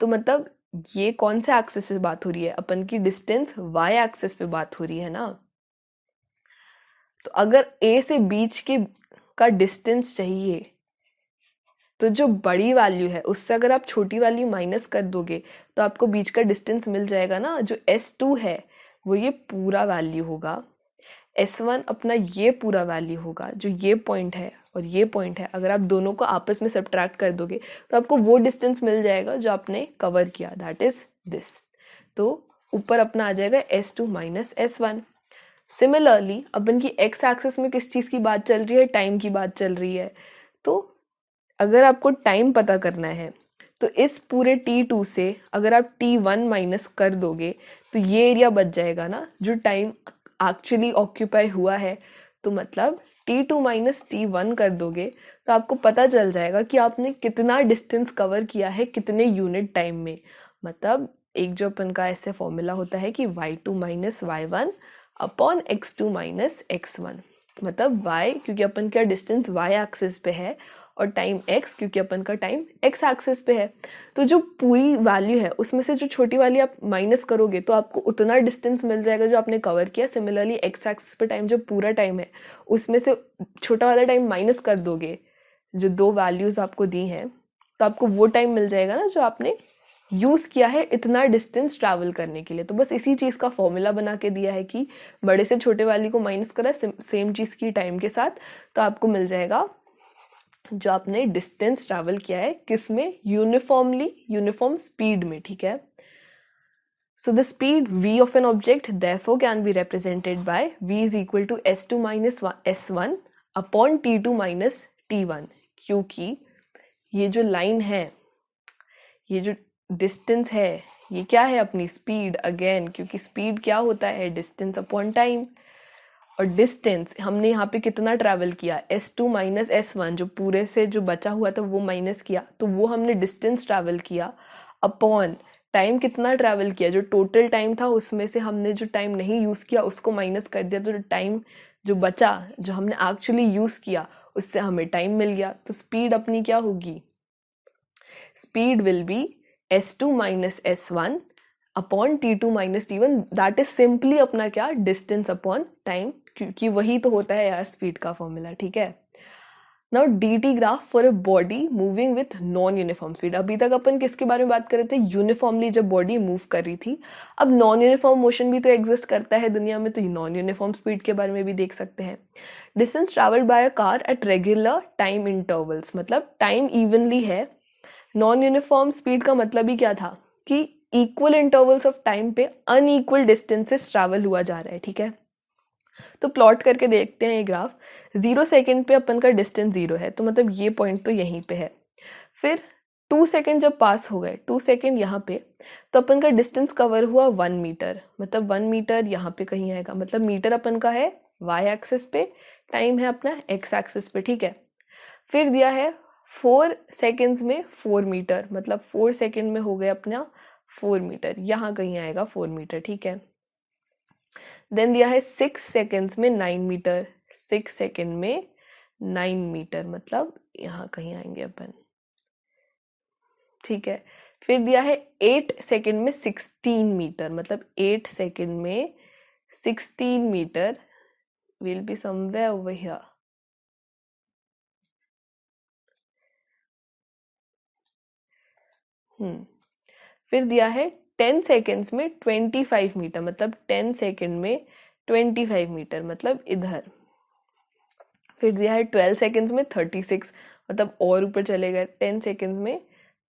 तो मतलब ये कौन से एक्सिस से बात हो रही है, अपन की डिस्टेंस वाई एक्सिस पे बात हो रही है ना। तो अगर ए से बीच के का डिस्टेंस चाहिए, तो जो बड़ी वैल्यू है उससे अगर आप छोटी वैल्यू माइनस कर दोगे तो आपको बीच का डिस्टेंस मिल जाएगा ना। जो s2 है वो ये पूरा वैल्यू होगा, s1 अपना ये पूरा वैल्यू होगा, जो ये पॉइंट है और ये पॉइंट है, अगर आप दोनों को आपस में सब्ट्रैक्ट कर दोगे तो आपको वो डिस्टेंस मिल जाएगा जो आपने कवर किया, दैट इज दिस। तो ऊपर अपना आ जाएगा s2 माइनस s1। सिमिलरली अपन की x एक्सिस में किस चीज़ की बात चल रही है, टाइम की बात चल रही है। तो अगर आपको टाइम पता करना है तो इस पूरे t2 से अगर आप t1 माइनस कर दोगे तो ये एरिया बच जाएगा ना, जो टाइम एक्चुअली ऑक्यूपाई हुआ है। तो मतलब t2 माइनस t1 कर दोगे तो आपको पता चल जाएगा कि आपने कितना डिस्टेंस कवर किया है कितने यूनिट टाइम में। मतलब एक जो अपन का ऐसे फॉर्मूला होता है कि y2 minus y1 upon x2 minus x1। मतलब y क्योंकि अपन का डिस्टेंस y एक्सिस पे है और टाइम x क्योंकि अपन का टाइम x एक्सिस पे है। तो जो पूरी वैल्यू है उसमें से जो छोटी वाली आप माइनस करोगे तो आपको उतना डिस्टेंस मिल जाएगा जो आपने कवर किया। सिमिलरली x एक्सिस पे टाइम जो पूरा टाइम है उसमें से छोटा वाला टाइम माइनस कर दोगे, जो दो वैल्यूज़ आपको दी हैं, तो आपको वो टाइम मिल जाएगा ना जो आपने यूज किया है इतना डिस्टेंस ट्रैवल करने के लिए। तो बस इसी चीज का फॉर्मूला बना के दिया है कि बड़े से छोटे वाली को माइनस करा सेम चीज की टाइम के साथ, तो आपको मिल जाएगा जो आपने डिस्टेंस ट्रैवल किया है किस में, यूनिफॉर्मली, यूनिफॉर्म स्पीड में, ठीक है। So the speed v of an object therefore can be represented by v is equal to s2 minus s1 upon t2 minus t1, क्योंकि ये जो लाइन है, ये जो डिस्टेंस है, ये क्या है अपनी स्पीड अगेन, क्योंकि स्पीड क्या होता है, डिस्टेंस अपॉन टाइम। और डिस्टेंस हमने यहाँ पे कितना ट्रैवल किया, s2 माइनस s1, जो पूरे से जो बचा हुआ था वो माइनस किया, तो वो हमने डिस्टेंस ट्रैवल किया, अपॉन टाइम कितना ट्रैवल किया, जो टोटल टाइम था उसमें से हमने जो टाइम नहीं यूज किया उसको माइनस कर दिया, तो जो टाइम जो बचा, जो हमने एक्चुअली यूज किया, उससे हमें टाइम मिल गया। तो स्पीड अपनी क्या होगी, speed will be s2 minus s1 upon t2 minus t1, that is simply अपना क्या, डिस्टेंस अपॉन टाइम, क्योंकि वही तो होता है यार स्पीड का फॉर्मूला, ठीक है। Now dt graph for a body moving with non uniform speed. अभी तक अपन किसके बारे में बात कर रहे थे, यूनिफॉर्मली जब बॉडी मूव कर रही थी। अब नॉन यूनिफॉर्म मोशन भी तो एग्जिस्ट करता है दुनिया में, तो नॉन यूनिफॉर्म स्पीड के बारे में भी देख सकते हैं। Distance travelled bye a car at regular time intervals, मतलब टाइम इवनली है। नॉन यूनिफॉर्म स्पीड का मतलब ही क्या था कि इक्वल इंटरवल्स ऑफ टाइम पे अनइक्वल डिस्टेंसेस ट्रैवल हुआ जा रहा है, ठीक है। तो प्लॉट करके देखते हैं ये ग्राफ। 0 सेकेंड पे अपन का डिस्टेंस 0 है, तो मतलब ये पॉइंट तो यहीं पे है। फिर 2 सेकेंड जब पास हो गए, 2 सेकेंड यहाँ पे, तो अपन का डिस्टेंस कवर हुआ 1 मीटर, मतलब 1 मीटर यहाँ पे कहीं आएगा, मतलब मीटर अपन का है y एक्सिस पे, टाइम है अपना x एक्सिस पे, ठीक है। फिर दिया है 4 सेकेंड्स में 4 मीटर, मतलब 4 सेकेंड में हो गया अपना 4 मीटर, यहाँ कहीं आएगा 4 मीटर, ठीक है। देन दिया है 6 सेकेंड्स में 9 मीटर, 6 सेकेंड में 9 मीटर, मतलब यहाँ कहीं आएंगे अपन, ठीक है। फिर दिया है 8 सेकेंड में 16 मीटर, मतलब 8 सेकेंड में 16 metre will be somewhere over here. फिर दिया है 10 सेकेंड्स में 25 मीटर, मतलब 10 सेकेंड में 25 मीटर, मतलब इधर। फिर दिया है 12 सेकेंड्स में 36, मतलब और ऊपर चले गए, 10 सेकेंड्स में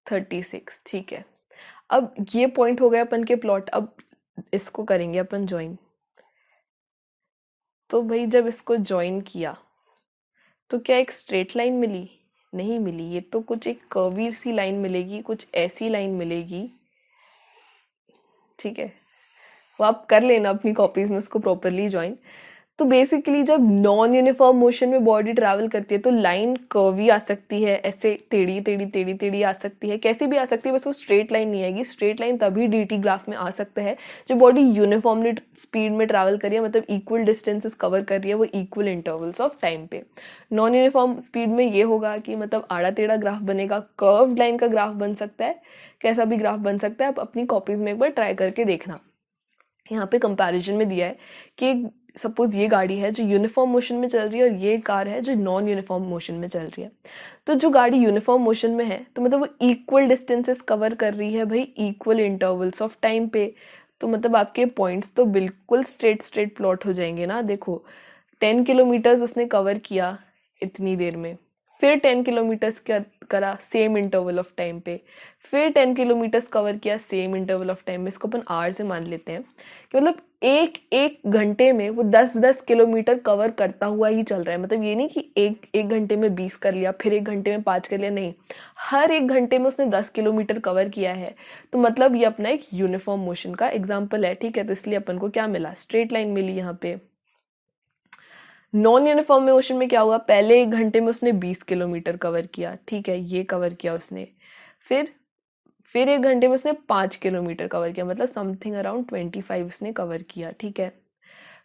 36, ठीक है। अब ये पॉइंट हो गए अपन के प्लॉट, अब इसको करेंगे अपन ज्वाइन। तो भाई जब इसको ज्वाइन किया तो क्या एक स्ट्रेट लाइन मिली, नहीं मिली, ये तो कुछ एक कर्वी सी लाइन मिलेगी, कुछ ऐसी लाइन मिलेगी, ठीक है। वो आप कर लेना अपनी कॉपीज में उसको प्रॉपरली ज्वाइन। तो बेसिकली जब नॉन यूनिफॉर्म मोशन में बॉडी ट्रैवल करती है तो लाइन कर्वी आ सकती है, ऐसे टेढ़ी टेढ़ी टेढ़ी टेढ़ी आ सकती है, कैसी भी आ सकती है, बस वो स्ट्रेट लाइन नहीं आएगी। स्ट्रेट लाइन तभी dt ग्राफ में आ सकता है जब बॉडी यूनिफॉर्मली स्पीड में ट्रैवल कर रही है, मतलब इक्वल डिस्टेंसेस कवर कर रही है वो इक्वल इंटरवल्स ऑफ टाइम पे। नॉन यूनिफॉर्म स्पीड में ये होगा कि मतलब आड़ा टेढ़ा ग्राफ बनेगा, कर्व्ड लाइन का ग्राफ बन सकता है, कैसा भी ग्राफ बन सकता है। आप अपनी कॉपीज में एक बार ट्राई करके देखना। यहाँ पे कंपैरिजन में दिया है कि सपोज ये गाड़ी है जो यूनिफॉर्म मोशन में चल रही है और ये कार है जो नॉन यूनिफॉर्म मोशन में चल रही है। तो जो गाड़ी यूनिफॉर्म मोशन में है तो मतलब वो इक्वल डिस्टेंसेस कवर कर रही है भाई, इक्वल इंटरवल्स ऑफ टाइम पे। तो मतलब आपके पॉइंट्स तो बिल्कुल स्ट्रेट प्लॉट हो जाएंगे ना। देखो 10 किलोमीटर्स उसने कवर किया इतनी देर में, फिर 10 किलोमीटर्स करा सेम इंटरवल ऑफ टाइम पे, फिर 10 किलोमीटर्स कवर किया सेम इंटरवल ऑफ टाइम में। इसको अपन आवर से मान लेते हैं कि मतलब एक घंटे में वो 10 किलोमीटर कवर करता हुआ ही चल रहा है। मतलब ये नहीं कि एक घंटे में 20 कर लिया, फिर एक घंटे में 5 कर लिया, नहीं, हर एक घंटे में उसने 10 किलोमीटर कवर किया है। तो मतलब ये अपना एक यूनिफॉर्म मोशन का एग्जाम्पल है, ठीक है। तो इसलिए अपन को क्या मिला, स्ट्रेट लाइन मिली यहाँ पे। नॉन यूनिफॉर्म मोशन में क्या हुआ, पहले एक घंटे में उसने 20 किलोमीटर कवर किया, ठीक है, ये कवर किया उसने। फिर एक घंटे में उसने 5 किलोमीटर कवर किया, मतलब समथिंग अराउंड 25 उसने कवर किया, ठीक है।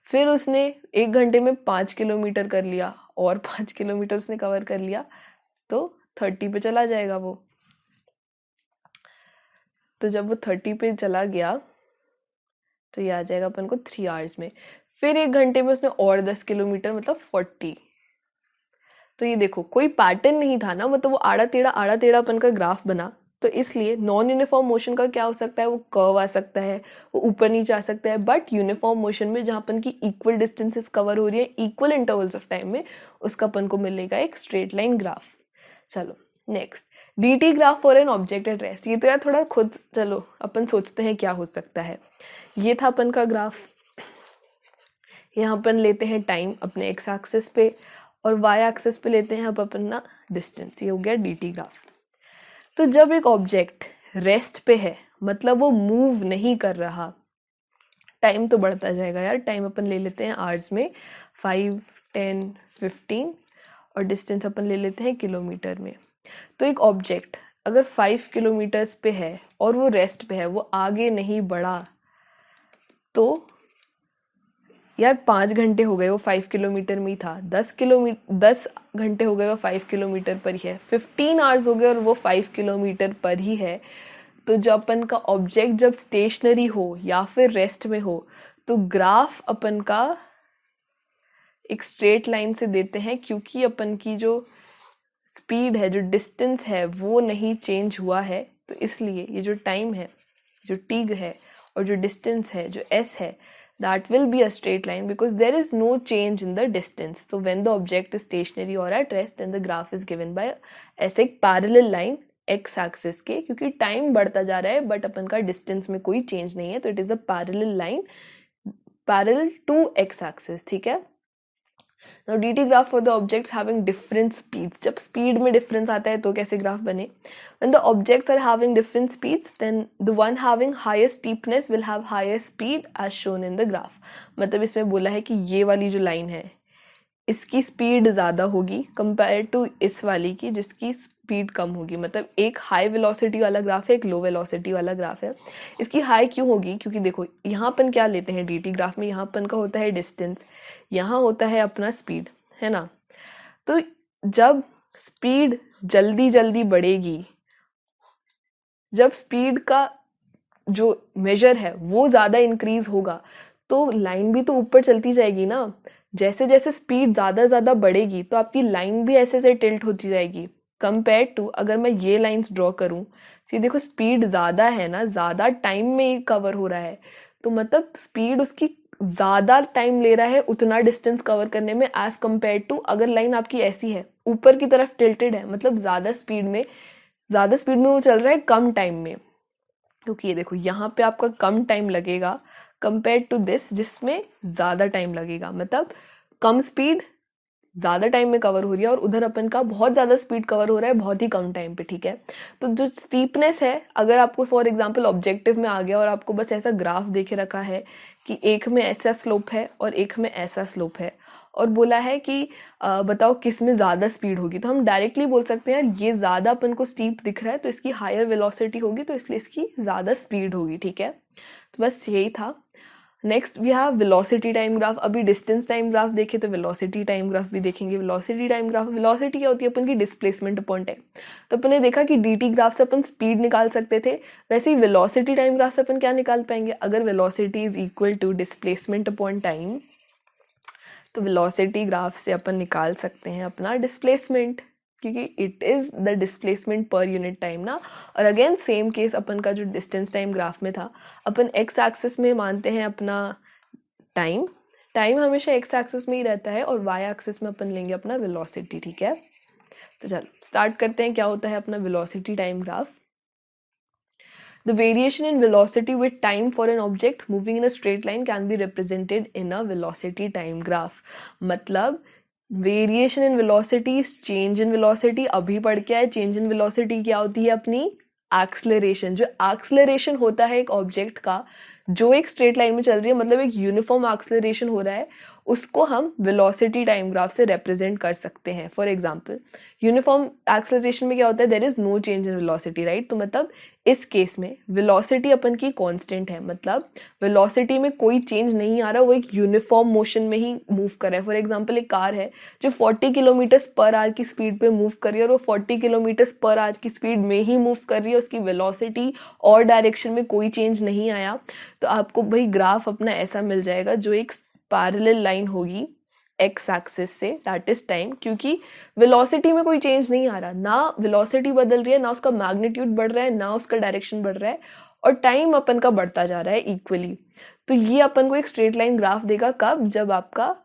फिर उसने एक घंटे में 5 किलोमीटर कर लिया और 5 किलोमीटर उसने कवर कर लिया, तो 30 पे चला जाएगा वो। तो जब वो 30 पे चला गया तो ये आ जाएगा अपन को 3 आवर्स में। फिर एक घंटे में उसने और 10 किलोमीटर, मतलब 40। तो ये देखो कोई पैटर्न नहीं था ना, मतलब वो आड़ा टेढ़ा अपन का ग्राफ बना, तो इसलिए नॉन यूनिफॉर्म मोशन का क्या हो सकता है, वो कर्व आ सकता है, वो ऊपर नीचे आ सकता है, बट यूनिफॉर्म मोशन में जहाँ अपन की इक्वल डिस्टेंसेस कवर हो रही है इक्वल इंटरवल्स ऑफ टाइम में, उसका अपन को मिलेगा एक स्ट्रेट लाइन ग्राफ। चलो next, dt graph for an object at rest. ये तो यार थोड़ा खुद चलो अपन सोचते हैं क्या हो सकता है। ये था अपन का ग्राफ, यहाँ अपन लेते हैं टाइम अपने x एक्सिस पे और y एक्सिस पे लेते हैं अब अपन ना डिस्टेंस, ये हो गया dt ग्राफ। तो जब एक ऑब्जेक्ट रेस्ट पे है मतलब वो मूव नहीं कर रहा, टाइम तो बढ़ता जाएगा यार, टाइम अपन ले लेते हैं आवर्स में 5, 10, 15 और डिस्टेंस अपन ले लेते हैं किलोमीटर में। तो एक ऑब्जेक्ट अगर 5 किलोमीटर्स पे है और वो रेस्ट पे है, वो आगे नहीं बढ़ा, तो यार 5 घंटे हो गए वो 5 किलोमीटर में ही था, 10 घंटे हो गए वो 5 किलोमीटर पर ही है, 15 आवर्स हो गए और वो 5 किलोमीटर पर ही है। तो जब अपन का ऑब्जेक्ट जब स्टेशनरी हो या फिर रेस्ट में हो तो ग्राफ अपन का एक स्ट्रेट लाइन से देते हैं, क्योंकि अपन की जो स्पीड है, जो डिस्टेंस है, वो नहीं चेंज हुआ है। तो इसलिए ये जो टाइम है, जो t है और जो डिस्टेंस है, जो s है, that will be a straight line because there is no change in the distance. So when the object is stationary or at rest, then the graph is given by ऐसे एक parallel line x axis के, क्योंकि time बढ़ता जा रहा है but अपन का distance में कोई चेंज नहीं है, तो it is a parallel line parallel to x axis। ठीक है। Now dt graph for the objects having different speeds. जब speed में difference आता है तो कैसे ग्राफ बने? When the objects are having different speeds, then the one having higher steepness will have higher speed as shown in the graph. मतलब इसमें बोला है कि ये वाली जो लाइन है इसकी स्पीड ज़्यादा होगी कंपेयर टू इस वाली की जिसकी स्पीड कम होगी। मतलब एक हाई वेलोसिटी वाला ग्राफ है, एक लो वेलोसिटी वाला ग्राफ है। इसकी हाई क्यों होगी? क्योंकि देखो यहाँ अपन क्या लेते हैं dt ग्राफ में, यहाँ अपन का होता है डिस्टेंस, यहाँ होता है अपना स्पीड, है ना। तो जब स्पीड जल्दी जल्दी बढ़ेगी, जब स्पीड का जो मेजर है वो ज़्यादा इंक्रीज होगा, तो लाइन भी तो ऊपर चलती जाएगी ना। जैसे जैसे स्पीड ज़्यादा बढ़ेगी तो आपकी लाइन भी ऐसे से टिल्ट होती जाएगी कंपेयर टू अगर मैं ये लाइंस ड्रॉ करूँ। तो देखो स्पीड ज़्यादा है ना, ज़्यादा टाइम में ये कवर हो रहा है, तो मतलब स्पीड उसकी ज़्यादा टाइम ले रहा है उतना डिस्टेंस कवर करने में एज कम्पेयर टू अगर लाइन आपकी ऐसी है ऊपर की तरफ टिल्टेड है, मतलब ज़्यादा स्पीड में वो चल रहा है कम टाइम में। क्योंकि ये देखो यहाँ पे आपका कम टाइम लगेगा कंपेयर टू दिस जिसमें ज़्यादा टाइम लगेगा, मतलब कम स्पीड ज़्यादा टाइम में कवर हो रही है और उधर अपन का बहुत ज़्यादा स्पीड कवर हो रहा है बहुत ही कम टाइम पे। ठीक है। तो जो स्टीपनेस है, अगर आपको फॉर एग्जांपल ऑब्जेक्टिव में आ गया और आपको बस ऐसा ग्राफ देखे रखा है कि एक में ऐसा स्लोप है और एक में ऐसा स्लोप है और बोला है कि बताओ किस में ज़्यादा स्पीड होगी, तो हम डायरेक्टली बोल सकते हैं ये ज़्यादा अपन को स्टीप दिख रहा है तो इसकी हायर वेलोसिटी होगी, तो इसलिए इसकी ज़्यादा स्पीड होगी। ठीक है। तो बस यही था। Next we have velocity time graph. अभी डिस्टेंस टाइम ग्राफ देखे तो वेलोसिटी टाइम ग्राफ भी देखेंगे। वेलोसिटी टाइम ग्राफ, वेलोसिटी क्या होती है अपन की डिस्प्लेसमेंट अपॉन टाइम। तो अपन ने देखा कि dt ग्राफ से अपन स्पीड निकाल सकते थे, वैसे ही वेलोसिटी टाइम ग्राफ से अपन क्या निकाल पाएंगे? अगर velocity is equal to displacement upon time, तो वेलोसिटी ग्राफ से अपन निकाल सकते हैं अपना डिस्प्लेसमेंट, क्योंकि it is the displacement per unit time ना। और अगेन सेम केस अपन का जो डिस्टेंस टाइम ग्राफ में था, अपन एक्स एक्सिस में मानते हैं अपना टाइम, टाइम हमेशा एक्स एक्सिस में ही रहता है और वाई एक्सिस में अपन लेंगे अपना वेलोसिटी। ठीक है। तो चलो स्टार्ट करते हैं क्या होता है अपना velocity time graph. The variation in velocity with time for an object moving in a straight line can be represented in a velocity time graph. मतलब variation in velocity, change in velocity, अभी पढ़ के आए change in velocity क्या होती है अपनी acceleration. जो एक्सलरेशन होता है एक ऑब्जेक्ट का जो एक स्ट्रेट लाइन में चल रही है, मतलब एक यूनिफॉर्म एक्सलरेशन हो रहा है, उसको हम वेलोसिटी टाइम ग्राफ से रिप्रेजेंट कर सकते हैं। फॉर एग्जांपल यूनिफॉर्म एक्सलरेशन में क्या होता है, there is no change in velocity, right. तो मतलब इस केस में वेलोसिटी अपन की कांस्टेंट है, मतलब वेलोसिटी में कोई चेंज नहीं आ रहा, वो एक यूनिफॉर्म मोशन में ही मूव कर रहा है। फॉर एग्जांपल एक कार है जो 40 किलोमीटर पर आवर की स्पीड पे मूव कर रही है और वो 40 किलोमीटर पर आवर की स्पीड में ही मूव कर रही है, उसकी वेलोसिटी और डायरेक्शन में कोई चेंज नहीं आया, तो आपको भाई ग्राफ अपना ऐसा मिल जाएगा जो एक पैरेलल लाइन होगी एक्स एक्सिस से, दैट इज टाइम, क्योंकि वेलोसिटी में कोई चेंज नहीं आ रहा, ना वेलोसिटी बदल रही है, ना उसका मैग्नीट्यूड बढ़ रहा है, ना उसका डायरेक्शन बढ़ रहा है, और टाइम अपन का बढ़ता जा रहा है इक्वली। तो ये अपन को एक स्ट्रेट लाइन ग्राफ देगा कब, जब आपका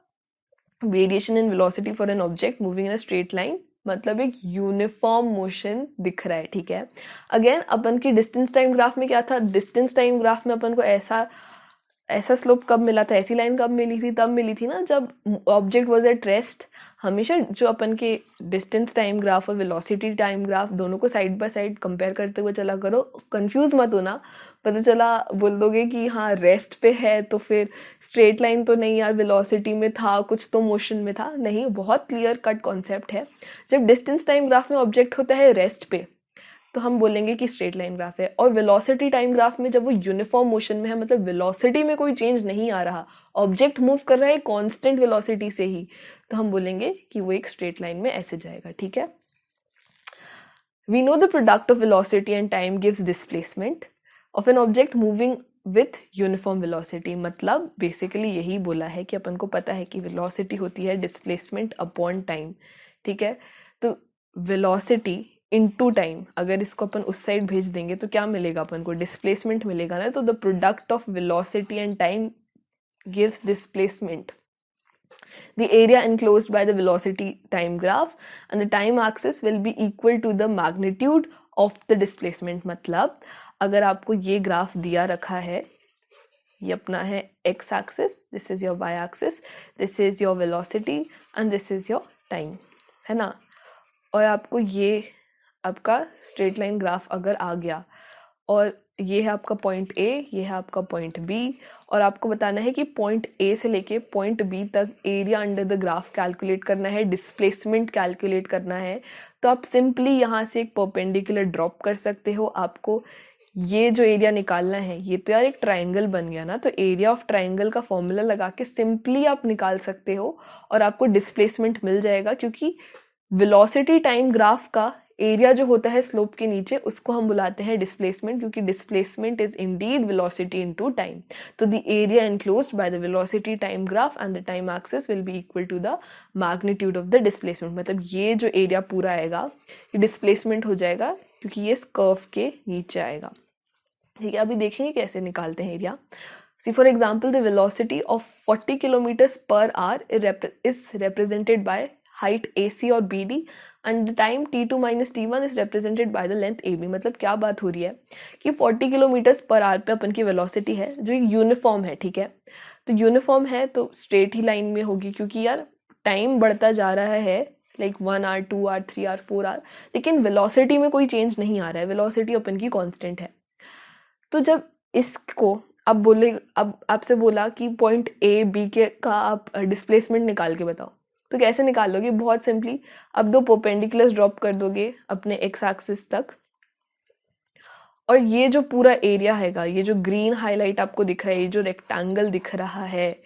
variation in velocity for an object moving in a straight line, मतलब एक यूनिफॉर्म मोशन दिख रहा है, ठीक है। अगेन अपन की डिस्टेंस टाइम ग्राफ में क्या था, डिस्टेंस टाइम ग्राफ में अपन को ऐसा स्लोप कब मिला था, ऐसी लाइन कब मिली थी, तब मिली थी ना जब ऑब्जेक्ट वाज एट रेस्ट। हमेशा जो अपन के डिस्टेंस टाइम ग्राफ और वेलोसिटी टाइम ग्राफ दोनों को साइड बाय साइड कंपेयर करते हुए चला करो, कंफ्यूज मत होना, पता चला बोल दोगे कि हाँ रेस्ट पे है तो फिर स्ट्रेट लाइन तो नहीं यार, वेलोसिटी में था, कुछ तो मोशन में था, नहीं, बहुत क्लियर कट कॉन्सेप्ट है। जब डिस्टेंस टाइम ग्राफ में ऑब्जेक्ट होता है रेस्ट पे तो हम बोलेंगे कि स्ट्रेट लाइन ग्राफ है, और वेलोसिटी टाइम ग्राफ में जब वो यूनिफॉर्म मोशन में है, मतलब वेलोसिटी में कोई चेंज नहीं आ रहा, ऑब्जेक्ट मूव कर रहा है कांस्टेंट वेलोसिटी से ही, तो हम बोलेंगे कि वो एक स्ट्रेट लाइन में ऐसे जाएगा, ठीक है। We know the product of velocity and time gives displacement of an object moving with uniform velocity, मतलब बेसिकली यही बोला है कि अपन को पता है कि वेलोसिटी होती है डिस्प्लेसमेंट अपॉन टाइम, ठीक है। तो वेलोसिटी इनटू टाइम, अगर इसको अपन उस साइड भेज देंगे तो क्या मिलेगा अपन को, डिस्प्लेसमेंट मिलेगा ना। तो the product of velocity and time gives displacement, the area enclosed by the velocity time graph and the time axis will be equal to the magnitude of the displacement। मतलब अगर आपको ये ग्राफ दिया रखा है, ये अपना है x axis, this is your y axis, this is your velocity and this is your time, है ना। और आपको ये आपका स्ट्रेट लाइन ग्राफ अगर आ गया, और ये है आपका पॉइंट ए, ये है आपका पॉइंट बी, और आपको बताना है कि पॉइंट ए से लेके पॉइंट बी तक area under the graph calculate करना है, डिस्प्लेसमेंट कैलकुलेट करना है। तो आप सिंपली यहाँ से एक परपेंडिकुलर ड्रॉप कर सकते हो। आपको ये जो एरिया निकालना है, ये तो यार एक ट्राइंगल बन गया ना, तो एरिया ऑफ ट्राइंगल का फॉर्मूला लगा के सिंपली आप निकाल सकते हो और आपको डिस्प्लेसमेंट मिल जाएगा, क्योंकि वेलोसिटी टाइम ग्राफ का एरिया जो होता है स्लोप के नीचे, उसको हम बुलाते हैं डिस्प्लेसमेंट, क्योंकि displacement is indeed velocity into time. तो the area enclosed by the velocity time graph and the time axis will be equal to the magnitude of the displacement, मतलब ये जो एरिया पूरा आएगा ये डिस्प्लेसमेंट हो जाएगा, क्योंकि ये इस कर्व के नीचे आएगा, ठीक है। अभी देखेंगे कैसे निकालते हैं area. See, for example, the velocity of 40 kilometers per hour is represented by height AC और BD and the time T2 minus T1 is represented by the length AB। मतलब क्या बात हो रही है कि 40 किलोमीटर्स पर आवर पे अपन की वेलोसिटी है जो यूनिफॉर्म है, ठीक है। तो यूनिफॉर्म है तो स्ट्रेट ही लाइन में होगी, क्योंकि यार टाइम बढ़ता जा रहा है, like 1 hour 2 hour 3 hour 4 hour, लेकिन वेलोसिटी में कोई चेंज नहीं आ रहा है, वेलोसिटी अपन की कांस्टेंट है। तो जब इसको अब आपसे बोला कि पॉइंट ए बी के का आप डिस्प्लेसमेंट निकाल के बताओ, तो कैसे निकाल लोगे, बहुत सिंपली, अब दो परपेंडिकुलर्स ड्रॉप कर दोगे अपने एक्स एक्सिस तक, और ये जो पूरा एरिया हैगा, ये जो ग्रीन हाईलाइट आपको दिख रहा है, ये जो रेक्टेंगल दिख रहा है,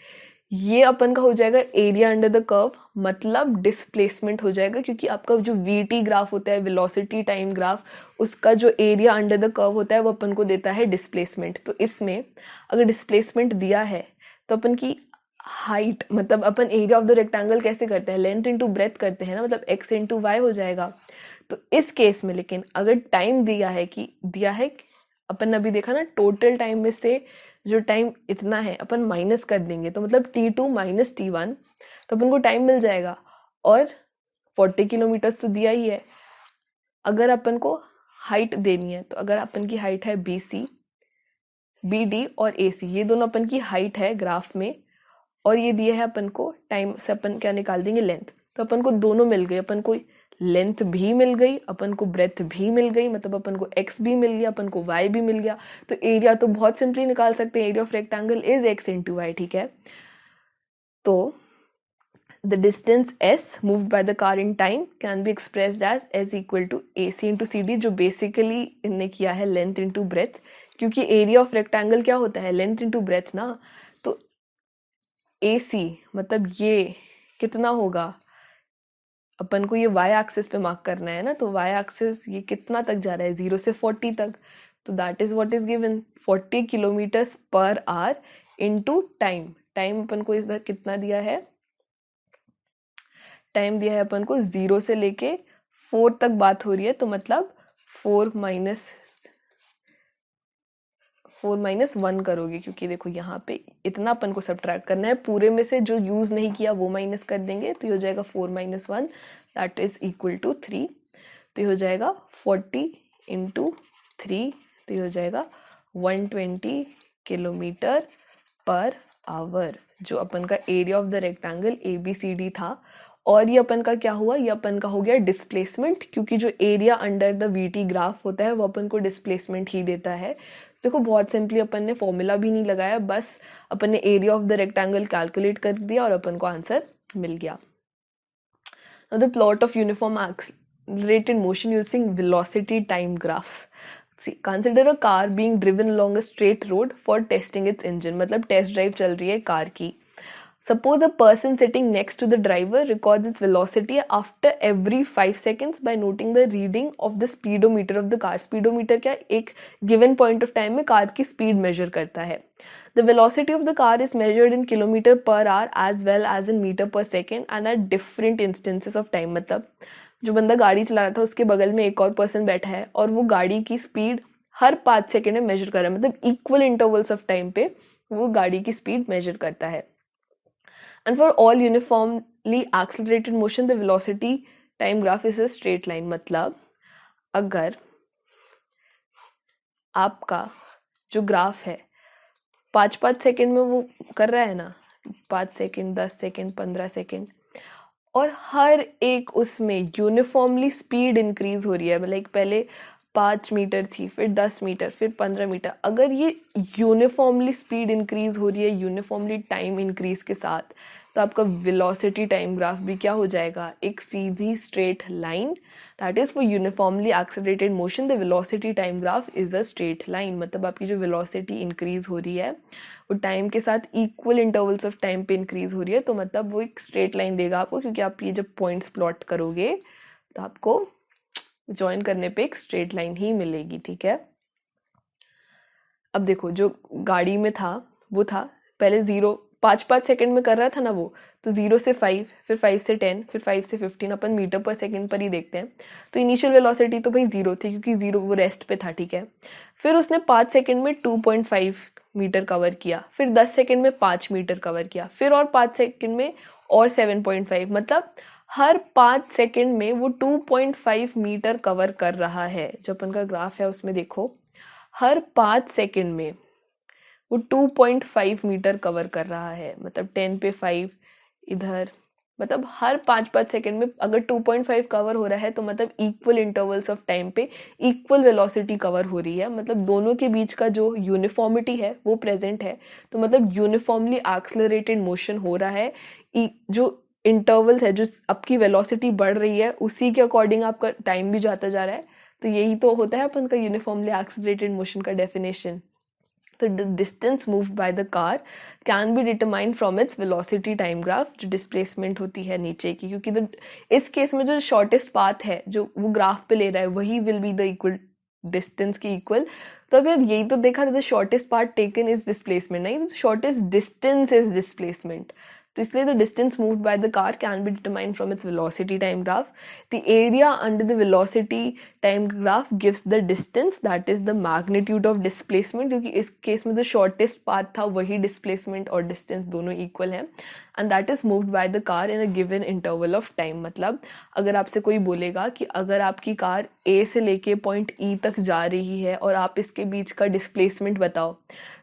ये अपन का हो जाएगा एरिया अंडर द कर्व, मतलब डिस्प्लेसमेंट हो जाएगा, क्योंकि आपका जो वीटी ग्राफ होता है, वेलोसिटी टाइम ग्राफ, उसका जो एरिया अंडर द कर्व होता है वो अपन को देता है डिस्प्लेसमेंट। तो इसमें अगर डिस्प्लेसमेंट दिया है तो अपन की हाइट, मतलब अपन एरिया ऑफ द रेक्टेंगल कैसे करते हैं, लेंथ इंटू ब्रेथ करते हैं ना, मतलब एक्स इंटू वाई हो जाएगा। तो इस केस में लेकिन अगर टाइम दिया है अपन अभी देखा ना, टोटल टाइम में से जो टाइम इतना है अपन माइनस कर देंगे, तो मतलब T2 माइनस T1, तो अपन को टाइम मिल जाएगा। और 40 किलोमीटर्स तो दिया ही है। अगर अपन को हाइट देनी है, तो अगर अपन की हाइट है BC, BD और AC, ये दोनों अपन की हाइट है ग्राफ में, और ये दिया है अपन को टाइम से, अपन क्या निकाल देंगे, लेंथ। तो अपन को दोनों मिल गए, अपन को लेंथ भी मिल गई, अपन को ब्रेथ भी मिल गई, मतलब अपन को x भी मिल गया, अपन को y भी मिल गया। तो एरिया तो बहुत सिंपली निकाल सकते हैं, area of rectangle is x into y, ठीक है। तो the distance s moved by the car in time can be expressed as s equal to AC into CD, जो बेसिकली इनने किया है लेंथ इंटू ब्रेथ, क्योंकि एरिया ऑफ रेक्टेंगल क्या होता है, लेंथ इंटू ब्रेथ ना। तो AC मतलब ये कितना होगा, अपन को ये y एक्सिस पे मार्क करना है ना, तो y एक्सिस ये कितना तक जा रहा है, 0 से 40 तक, तो that is what is given, 40 kilometres per hour into time. Time अपन को इधर कितना दिया है, टाइम दिया है अपन को 0 से लेके 4 तक बात हो रही है, तो मतलब 4 माइनस 1 करोगे, क्योंकि देखो यहाँ पे इतना अपन को सब्ट्रैक्ट करना है, पूरे में से जो यूज नहीं किया वो माइनस कर देंगे, तो ये हो जाएगा 4 minus 1 that is equal to 3। तो ये हो जाएगा 40 इंटू 3, तो ये हो जाएगा 120 किलोमीटर पर आवर, जो अपन का area of the rectangle ABCD था। और ये अपन का क्या हुआ, ये अपन का हो गया डिस्प्लेसमेंट, क्योंकि जो area under the VT graph होता है वो अपन को डिस्प्लेसमेंट ही देता है। देखो बहुत सिंपली अपन ने फॉर्मूला भी नहीं लगाया, बस अपन ने area of the rectangle calculate कर दिया और अपन को आंसर मिल गया। Now the plot of uniform accelerated motion using velocity time graph. Consider a car being driven along a straight road for testing it's engine, मतलब टेस्ट ड्राइव चल रही है car की। Suppose a person sitting next to the driver records its velocity after every 5 seconds by noting the reading of the speedometer of the car. Speedometer क्या, एक given point of time में car की speed measure करता है। The velocity of the car is measured in kilometer per hour as well as in meter per second and at different instances of time। मतलब जो बंदा गाड़ी चला रहा था उसके बगल में एक और पर्सन बैठा है और वो गाड़ी की स्पीड हर 5 सेकेंड में मेजर कर रहा है, मतलब इक्वल इंटरवल्स ऑफ टाइम पे वो गाड़ी की स्पीड मेजर करता है। And for all uniformly accelerated motion, the velocity time graph is a straight line। मतलब अगर आपका जो ग्राफ है 5-5 सेकेंड में वो कर रहा है ना, 5 सेकेंड, 10 सेकेंड, 15 सेकेंड, और हर एक उसमें यूनिफॉर्मली स्पीड इंक्रीज हो रही है, लाइक पहले 5 मीटर थी, फिर 10 मीटर, फिर 15 मीटर, अगर ये यूनिफॉर्मली स्पीड इंक्रीज हो रही है यूनिफॉर्मली टाइम इंक्रीज के साथ, तो आपका वेलोसिटी टाइम ग्राफ भी क्या हो जाएगा, एक सीधी straight line. That is for uniformly accelerated motion the velocity time graph is a straight line. मतलब आपकी जो वेलोसिटी इंक्रीज हो रही है वो टाइम के साथ इक्वल इंटरवल्स ऑफ टाइम पे इंक्रीज हो रही है, तो मतलब वो एक स्ट्रेट लाइन देगा आपको, क्योंकि आप ये जब पॉइंट्स प्लॉट करोगे तो आपको ज्वाइन करने पे एक स्ट्रेट लाइन ही मिलेगी। ठीक है, अब देखो जो गाड़ी में था वो था पहले 5-5 सेकेंड में कर रहा था ना वो, तो 0 से 5, फिर 5 से 10, फिर 5 से 15, अपन मीटर पर सेकेंड पर ही देखते हैं। तो इनिशियल वेलोसिटी तो भाई 0 थी, क्योंकि 0 वो रेस्ट पे था। ठीक है, फिर उसने 5 सेकेंड में 2.5 मीटर कवर किया, फिर 10 सेकेंड में 5 मीटर कवर किया, फिर और 5 सेकेंड में और 7.5, मतलब हर 5 सेकेंड में वो 2.5 मीटर कवर कर रहा है। जो अपन का ग्राफ है उसमें देखो, हर 5 सेकेंड में वो 2.5 मीटर कवर कर रहा है, मतलब 10 पे 5 इधर, मतलब हर 5-5 सेकेंड में अगर 2.5 कवर हो रहा है तो मतलब इक्वल इंटरवल्स ऑफ टाइम पे इक्वल वेलोसिटी कवर हो रही है, मतलब दोनों के बीच का जो यूनिफॉर्मिटी है वो प्रेजेंट है, तो मतलब यूनिफॉर्मली एक्सेलरेटेड मोशन हो रहा है। जो इंटरवल्स है, जो आपकी वेलोसिटी बढ़ रही है उसी के अकॉर्डिंग आपका टाइम भी जाता जा रहा है, तो यही तो होता है अपन का यूनिफॉर्मली एक्सेलरेटेड मोशन का डेफिनेशन। तो the distance moved by the car can be determined from its velocity time graph, जो डिस्प्लेसमेंट होती है नीचे की, क्योंकि इस केस में जो शॉर्टेस्ट पाथ है जो वो ग्राफ पे ले रहा है वही will be the equal distance की इक्वल। तो अब यार यही तो देखा था, the shortest path taken is displacement, नहीं, शॉर्टेस्ट डिस्टेंस इज डिस्प्लेसमेंट। तो इसलिए the distance moved by the car can be determined from its velocity time graph. The area under the velocity time graph gives the distance, that is the magnitude of displacement, क्योंकि इस case में जो shortest path था वही displacement और distance दोनों equal है, and that is moved by the car in a given interval of time. मतलब अगर आपसे कोई बोलेगा कि अगर आपकी कार ए से लेके पॉइंट ई तक जा रही है और आप इसके बीच का डिस्प्लेसमेंट बताओ,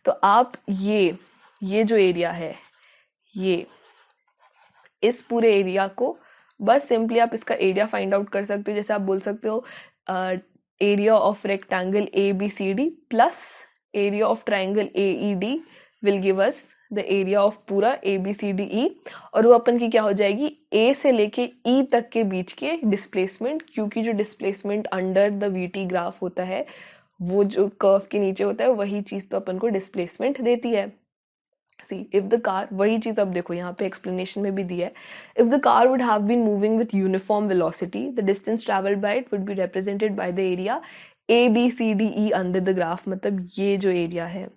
तो आप ये जो एरिया है, ये इस पूरे एरिया को बस सिंपली आप इसका एरिया फाइंड आउट कर सकते हो। जैसे आप बोल सकते हो area of rectangle ABCD plus area of triangle AED will give us the area of पूरा ABCDE, और वो अपन की क्या हो जाएगी, A से लेके E तक के बीच के डिस्प्लेसमेंट, क्योंकि जो displacement under the VT graph होता है वो जो कर्व के नीचे होता है वही चीज़ तो अपन को डिस्प्लेसमेंट देती है। See, if the car, वही चीज अब देखो यहाँ पे एक्सप्लेनेशन में भी दिया है, if the car would have been moving with uniform velocity, the distance traveled by it would be represented by the area ABCDE under the graph। मतलब ये जो एरिया है,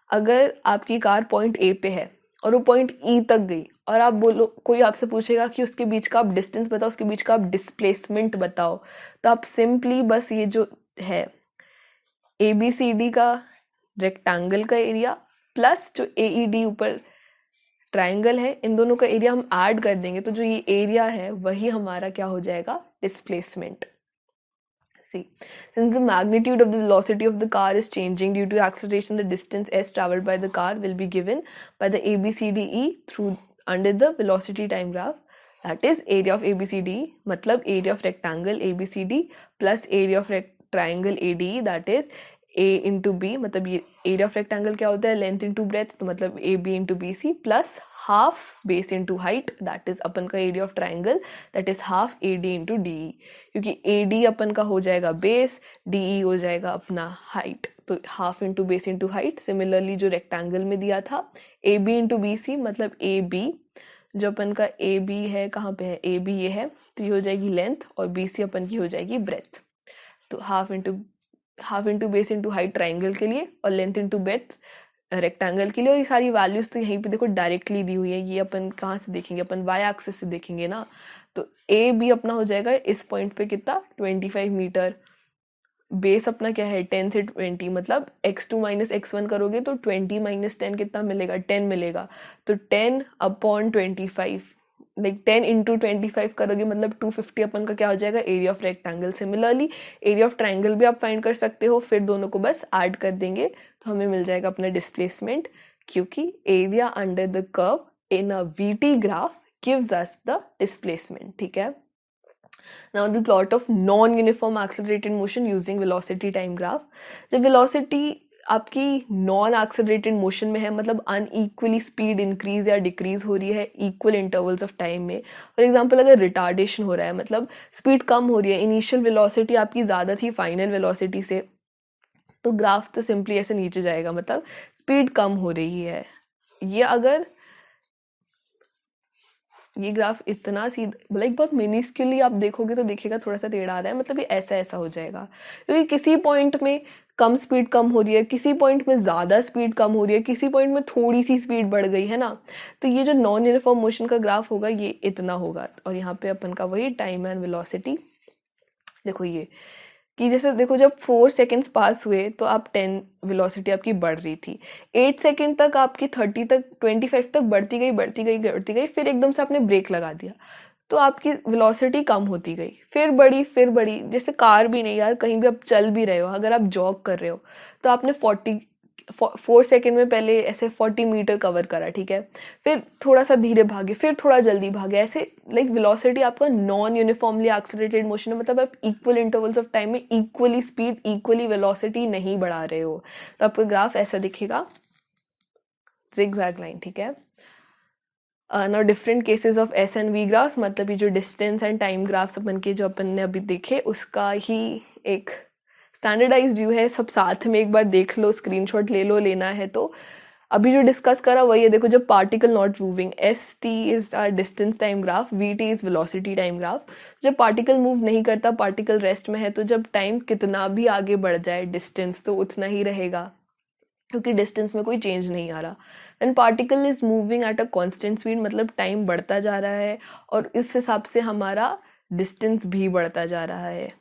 अगर आपकी कार पॉइंट A पे है और वो पॉइंट E तक गई और आप बोलो, कोई आपसे पूछेगा कि उसके बीच का आप डिस्टेंस बताओ, उसके बीच का आप डिस्प्लेसमेंट बताओ, तो आप सिंपली बस ये जो है ABCD का रेक्टेंगल का एरिया प्लस जो AED ऊपर ट्राइंगल है, इन दोनों का एरिया हम ऐड कर देंगे, तो जो ये एरिया है वही हमारा क्या हो जाएगा, displacement. See, since the magnitude of the velocity of the car is changing due to acceleration, the distance s traveled by the car will be given by the ABCDE through under the velocity time graph. That is area of ABCD, मतलब area of rectangle ABCD plus area of triangle ADE, that is A into B. मतलब ये area of rectangle क्या होता है, length into breadth, तो मतलब AB into BC plus half base into height, that is अपन का area of triangle, that is half AD into DE. क्योंकि AD अपन का हो जाएगा बेस, DE हो जाएगा अपना हाइट, तो half into base into height. Similarly जो रेक्टेंगल में दिया था AB इंटू BC, मतलब AB जो अपन का AB है, कहाँ पे है AB, ये है, तो ये हो जाएगी लेंथ और BC अपन की हो जाएगी ब्रेथ. तो half into base into height triangle के लिए और लेंथ इंटू ब्रेथ रेक्टेंगल के लिए. और ये सारी वैल्यूज तो यहीं पे देखो डायरेक्टली दी हुई है, ये अपन कहाँ से देखेंगे, अपन वाई एक्सिस से देखेंगे ना. तो AB अपना हो जाएगा इस पॉइंट पे कितना, 25 मीटर. बेस अपना क्या है, 10 से 20, मतलब x2 माइनस x1 करोगे तो 20 माइनस 10 कितना मिलेगा, 10 मिलेगा. तो 10 अपॉन 25, लाइक 10 इंटू 25 करोगे मतलब 250 अपन का क्या हो जाएगा, area of rectangle. Similarly area of triangle भी आप फाइंड कर सकते हो, फिर दोनों को बस ऐड कर देंगे तो हमें मिल जाएगा अपना डिस्प्लेसमेंट, क्योंकि area under the curve in a VT graph gives us the displacement. ठीक है. Now the plot of non-uniform accelerated motion using velocity time graph. जब velocity आपकी नॉन एक्सेलरेटेड मोशन में है, मतलब अनइक्वली स्पीड इंक्रीज या decrease हो रही है इक्वल इंटरवल्स ऑफ टाइम में. फॉर एग्जांपल अगर रिटार्डेशन हो रहा है, मतलब स्पीड कम हो रही है, इनिशियल वेलोसिटी आपकी ज़्यादा थी फाइनल वेलोसिटी से, तो ग्राफ तो सिंपली ऐसे नीचे जाएगा, मतलब स्पीड कम हो रही है. ये अगर ये ग्राफ इतना सीधा, लाइक बहुत मिनिस्क्यूली आप देखोगे तो दिखेगा थोड़ा सा टेढ़ा आ रहा है, मतलब ये ऐसा हो जाएगा, क्योंकि किसी पॉइंट में कम स्पीड कम हो रही है, किसी पॉइंट में ज़्यादा स्पीड कम हो रही है, किसी पॉइंट में थोड़ी सी स्पीड बढ़ गई है ना. तो ये जो नॉन यूनिफॉर्म मोशन का ग्राफ होगा ये इतना होगा. और यहाँ पे अपन का वही टाइम एंड वेलोसिटी, देखो ये कि जैसे देखो जब 4 सेकेंड्स पास हुए तो आप 10 वेलोसिटी आपकी बढ़ रही थी, 8 सेकेंड तक आपकी 30 तक 25 तक बढ़ती गई, फिर एकदम से आपने ब्रेक लगा दिया तो आपकी वेलोसिटी कम होती गई, फिर बढ़ी. जैसे कार भी नहीं यार, कहीं भी आप चल भी रहे हो, अगर आप जॉग कर रहे हो तो आपने 4 सेकेंड में पहले ऐसे 40 मीटर कवर करा, ठीक है, फिर थोड़ा सा धीरे भागे, फिर थोड़ा जल्दी भागे, ऐसे लाइक वेलोसिटी आपका नॉन यूनिफॉर्मली एक्सेलरेटेड मोशन है, मतलब आप इक्वल इंटरवल्स ऑफ टाइम में इक्वली स्पीड इक्वली वेलोसिटी नहीं बढ़ा रहे हो, तो आपका ग्राफ ऐसा दिखेगा, zigzag लाइन. ठीक है. Now different cases of S and V graphs, मतलब ये जो डिस्टेंस एंड टाइम ग्राफ्स अपन के जो अपन ने अभी देखे उसका ही एक स्टैंडर्डाइज्ड व्यू है, सब साथ में एक बार देख लो, स्क्रीनशॉट ले लो, लेना है तो. अभी जो डिस्कस करा वही है, देखो जब particle not moving, ST is our distance time graph, VT is velocity time graph. जब पार्टिकल मूव नहीं करता, पार्टिकल रेस्ट में है, तो जब टाइम कितना भी आगे बढ़ जाए डिस्टेंस तो उतना ही रहेगा, क्योंकि डिस्टेंस में कोई चेंज नहीं आ रहा. And particle is moving at a constant speed, मतलब टाइम बढ़ता जा रहा है और इस हिसाब से हमारा डिस्टेंस भी बढ़ता जा रहा है,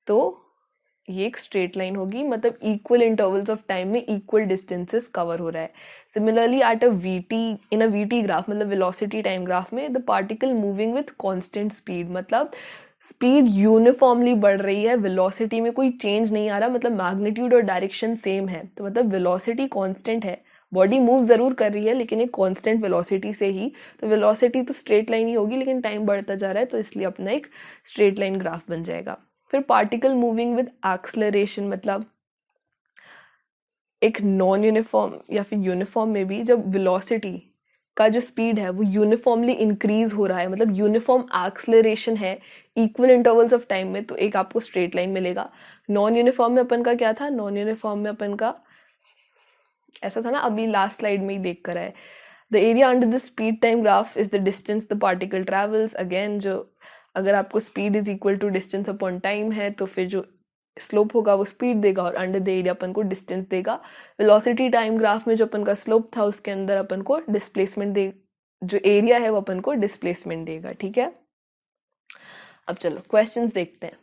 तो ये एक स्ट्रेट लाइन होगी, मतलब इक्वल इंटरवल्स ऑफ टाइम में इक्वल डिस्टेंसेस कवर हो रहा है. Similarly at a VT, in a VT graph, मतलब वेलोसिटी टाइम ग्राफ में, the particle moving with constant speed, मतलब स्पीड यूनिफॉर्मली बढ़ रही है, वेलोसिटी में कोई चेंज नहीं आ रहा, मतलब मैग्नीट्यूड और डायरेक्शन सेम है, तो मतलब वेलोसिटी कांस्टेंट है, बॉडी मूव जरूर कर रही है लेकिन एक कांस्टेंट वेलोसिटी से ही, तो वेलोसिटी तो स्ट्रेट लाइन ही होगी लेकिन टाइम बढ़ता जा रहा है, तो इसलिए अपना एक स्ट्रेट लाइन ग्राफ बन जाएगा. फिर पार्टिकल मूविंग विद एक्सलरेशन, मतलब एक नॉन यूनिफॉर्म या फिर यूनिफॉर्म में भी जब वेलोसिटी का जो स्पीड है वो यूनिफॉर्मली इंक्रीज हो रहा है, मतलब यूनिफॉर्म एक्सलरेशन है इक्वल इंटरवल्स ऑफ टाइम में, तो एक आपको स्ट्रेट लाइन मिलेगा. नॉन यूनिफॉर्म में अपन का क्या था, नॉन यूनिफॉर्म में अपन का ऐसा था ना, अभी लास्ट स्लाइड में ही देख कर है, the area under the speed time graph is the distance the particle travels. Again जो अगर आपको speed is equal to distance upon time है तो फिर जो स्लोप होगा वो स्पीड देगा और अंडर द एरिया अपन को डिस्टेंस देगा. वेलोसिटी टाइम ग्राफ में जो अपन का स्लोप था उसके अंदर अपन को डिस्प्लेसमेंट जो एरिया है वो अपन को डिस्प्लेसमेंट देगा, ठीक है। अब चलो क्वेश्चंस देखते हैं।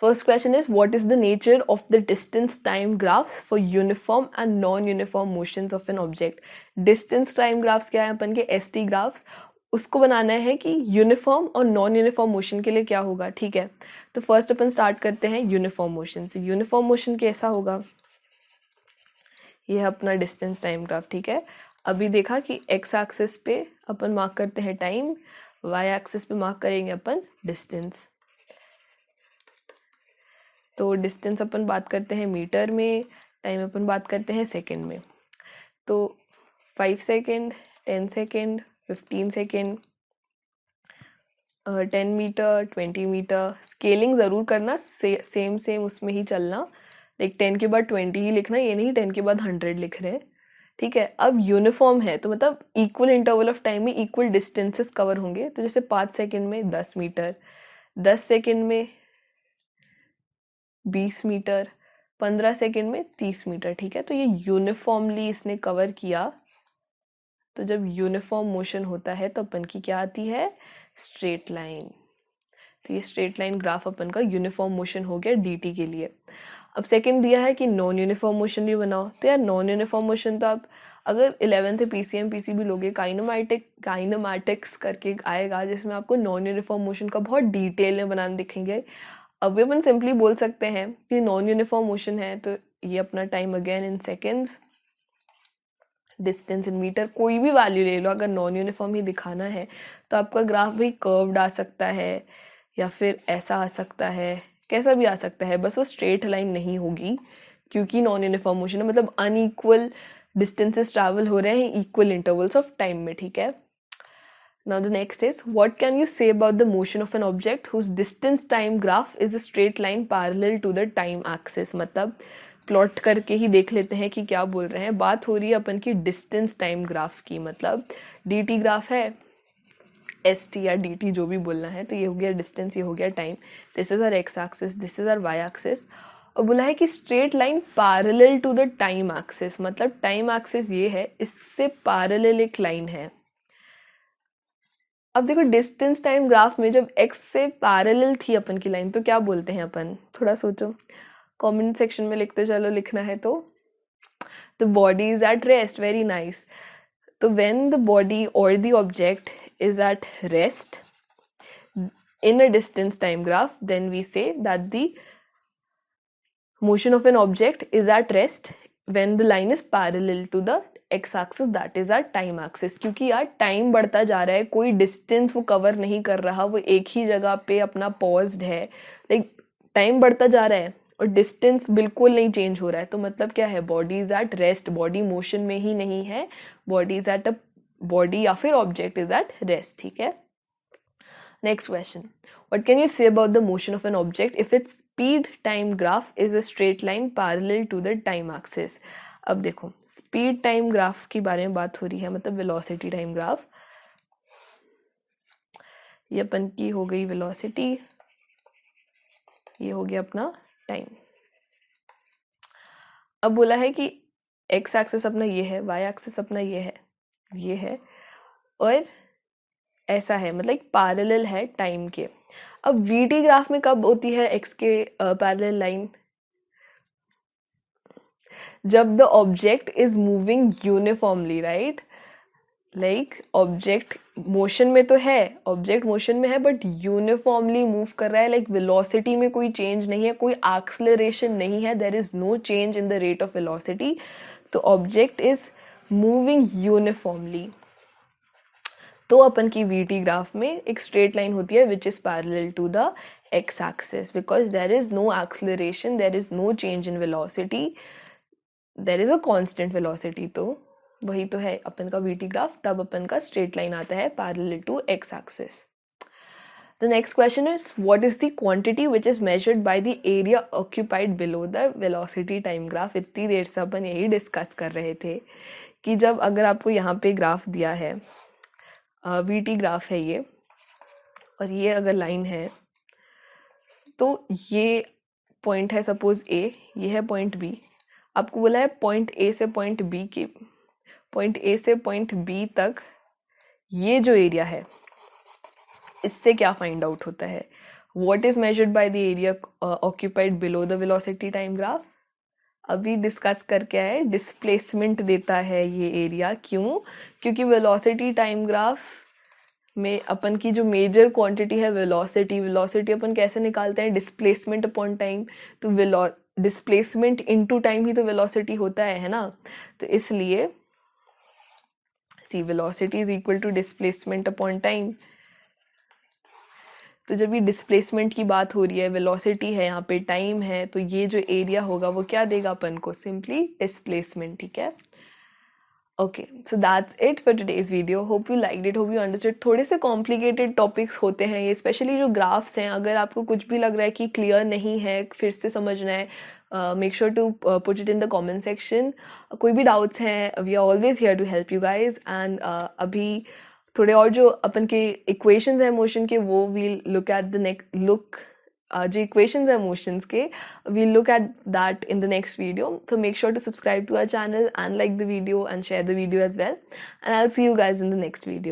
First question is what is the nature of the distance time graphs for uniform and non uniform motions of an object. Distance time graphs क्या है अपन के, एसटी ग्राफ्स। उसको बनाना है कि यूनिफॉर्म और नॉन यूनिफॉर्म मोशन के लिए क्या होगा, ठीक है। तो फर्स्ट अपन स्टार्ट करते हैं यूनिफॉर्म मोशन से। यूनिफॉर्म मोशन कैसा होगा, ये है अपना डिस्टेंस टाइम ग्राफ, ठीक है। अभी देखा कि एक्स एक्सिस पे अपन मार्क करते हैं टाइम, वाई एक्सिस पे मार्क करेंगे अपन डिस्टेंस। तो डिस्टेंस अपन बात करते हैं मीटर में, टाइम अपन बात करते हैं सेकंड में। तो 5 second, 10 second, 15 second, 10 metre, 20 metre. Scaling ज़रूर करना, सेम उसमें ही चलना। लाइक 10 के बाद 20 ही लिखना, ये नहीं 10 के बाद 100 लिख रहे हैं, ठीक है। अब यूनिफॉर्म है तो मतलब इक्वल इंटरवल ऑफ टाइम में इक्वल डिस्टेंसेस कवर होंगे। तो जैसे 5 सेकंड में 10 मीटर, 10 सेकंड में 20 मीटर, 15 सेकंड में 30 मीटर, ठीक है। तो ये यूनिफॉर्मली इसने कवर किया। तो जब यूनिफॉर्म मोशन होता है तो अपन की क्या आती है, स्ट्रेट लाइन। तो ये स्ट्रेट लाइन ग्राफ अपन का यूनिफॉर्म मोशन हो गया dt के लिए। अब सेकंड दिया है कि नॉन यूनिफॉर्म मोशन भी बनाओ। तो यार नॉन यूनिफॉर्म मोशन तो आप अगर 11th पीसीएम पीसीबी लोगे, काइनेमैटिक्स करके आएगा जिसमें आपको नॉन यूनिफॉर्म मोशन का बहुत डिटेल में बनाना दिखेंगे। अब भी अपन सिंपली बोल सकते हैं कि नॉन यूनिफॉर्म मोशन है तो ये अपना time again in seconds, distance in metre, कोई भी वैल्यू ले लो। अगर नॉन यूनिफॉर्म ही दिखाना है तो आपका ग्राफ भी कर्व्ड आ सकता है या फिर ऐसा आ सकता है, कैसा भी आ सकता है, बस वो स्ट्रेट लाइन नहीं होगी क्योंकि नॉन यूनिफॉर्म मोशन है, मतलब अनइक्वल डिस्टेंसेस ट्रैवल हो रहे हैं इक्वल इंटरवल्स ऑफ टाइम में, ठीक है। Now the next is what can you say about the motion of an object whose distance time graph is a straight line parallel to the time axis। मतलब plot करके ही देख लेते हैं कि क्या बोल रहे हैं। बात हो रही है अपन की डिस्टेंस टाइम ग्राफ की, मतलब dt ग्राफ है, st या dt जो भी बोलना है। तो ये हो गया डिस्टेंस, ये हो गया time, this is our x axis, this is our y axis. और बोला है कि straight line parallel to the time axis, मतलब टाइम एक्सिस ये है, इससे पैरेलल एक लाइन है। अब देखो डिस्टेंस टाइम ग्राफ में जब x से पैरेलल थी अपन की लाइन तो क्या बोलते हैं अपन, थोड़ा सोचो, कमेंट सेक्शन में लिखते चलो, लिखना है तो। The body is at rest, very nice. तो व्हेन द बॉडी और the object is at rest in a distance time graph, then we say that the motion of an object is at rest when the line is parallel to the x axis, that is our time axis। क्योंकि यार time बढ़ता जा रहा है, कोई distance वो cover नहीं कर रहा, वो एक ही जगह पे अपना पॉज्ड है। लाइक टाइम बढ़ता जा रहा है और डिस्टेंस बिल्कुल नहीं चेंज हो रहा है, तो मतलब क्या है, body is at rest, body motion में ही नहीं है, body is at a body या फिर ऑब्जेक्ट इज एट रेस्ट, ठीक है। Next question. What can you say about the motion of an object if its speed time graph is a straight line parallel to the time axis? अब देखो speed time graph की बारे में बात हो रही है, मतलब वेलोसिटी टाइम ग्राफ। ये अपन की हो गई वेलोसिटी, ये हो गया अपना टाइम। अब बोला है कि एक्स एक्सिस अपना ये है, वाई एक्सिस अपना ये है और ऐसा है, मतलब पैरेलल है टाइम के। अब वीटी ग्राफ में कब होती है एक्स के पैरेलल लाइन, जब the object is moving uniformly, right. Like object motion में तो है, ऑब्जेक्ट मोशन में है बट यूनिफॉर्मली मूव कर रहा है, लाइक वेलोसिटी में कोई चेंज नहीं है, कोई एक्सेलरेशन नहीं है, there is no change in the rate of velocity. तो ऑब्जेक्ट इज मूविंग यूनिफॉर्मली। तो अपन की वीटी ग्राफ में एक स्ट्रेट लाइन होती है which is parallel to the x axis, because there is no acceleration, there is no change in velocity, there is a constant velocity. तो वही तो है अपन का वीटी ग्राफ, तब अपन का स्ट्रेट लाइन आता है parallel to x axis. The next question is what is the quantity which is measured by the area occupied below the velocity time graph। इतनी देर से अपन यही डिस्कस कर रहे थे कि जब अगर आपको यहाँ पे ग्राफ दिया है, वीटी ग्राफ है ये, और ये अगर लाइन है तो ये पॉइंट है सपोज ए, ये है पॉइंट बी। आपको बोला है पॉइंट ए से पॉइंट बी तक ये जो एरिया है इससे क्या फाइंड आउट होता है? What is measured by the area occupied below the velocity time graph? अभी डिस्कस करके आए, डिस्प्लेसमेंट देता है ये एरिया। क्यों? क्योंकि वेलोसिटी टाइम ग्राफ में अपन की जो मेजर क्वांटिटी है वेलोसिटी अपन कैसे निकालते हैं? Displacement upon time. तो डिस्प्लेसमेंट इनटू टाइम ही तो वेलोसिटी होता है ना। तो इसलिए see velocity is equal to displacement upon time. तो जब ये डिस्प्लेसमेंट की बात हो रही है, वेलोसिटी है यहाँ पे, टाइम है, तो ये जो एरिया होगा वो क्या देगा अपन को? Simply displacement. ठीक है, okay, so that's it for today's video. Hope you liked it, hope you understood. थोड़े से कॉम्प्लिकेटेड टॉपिक्स होते हैं ये, स्पेशली जो ग्राफ्स हैं। अगर आपको कुछ भी लग रहा है कि क्लियर नहीं है, फिर से समझना है, make sure to put it in the comment section. कोई भी डाउट्स हैं, we are always here to help you guys. And अभी थोड़े और जो अपन के इक्वेशंस हैं मोशन के, वो we'll look at the next जो इक्वेशंस हैं मोशंस के, we'll look at that in the next video. So make sure to subscribe to our channel and like the video and share the video as well. And I'll see you guys in the next video.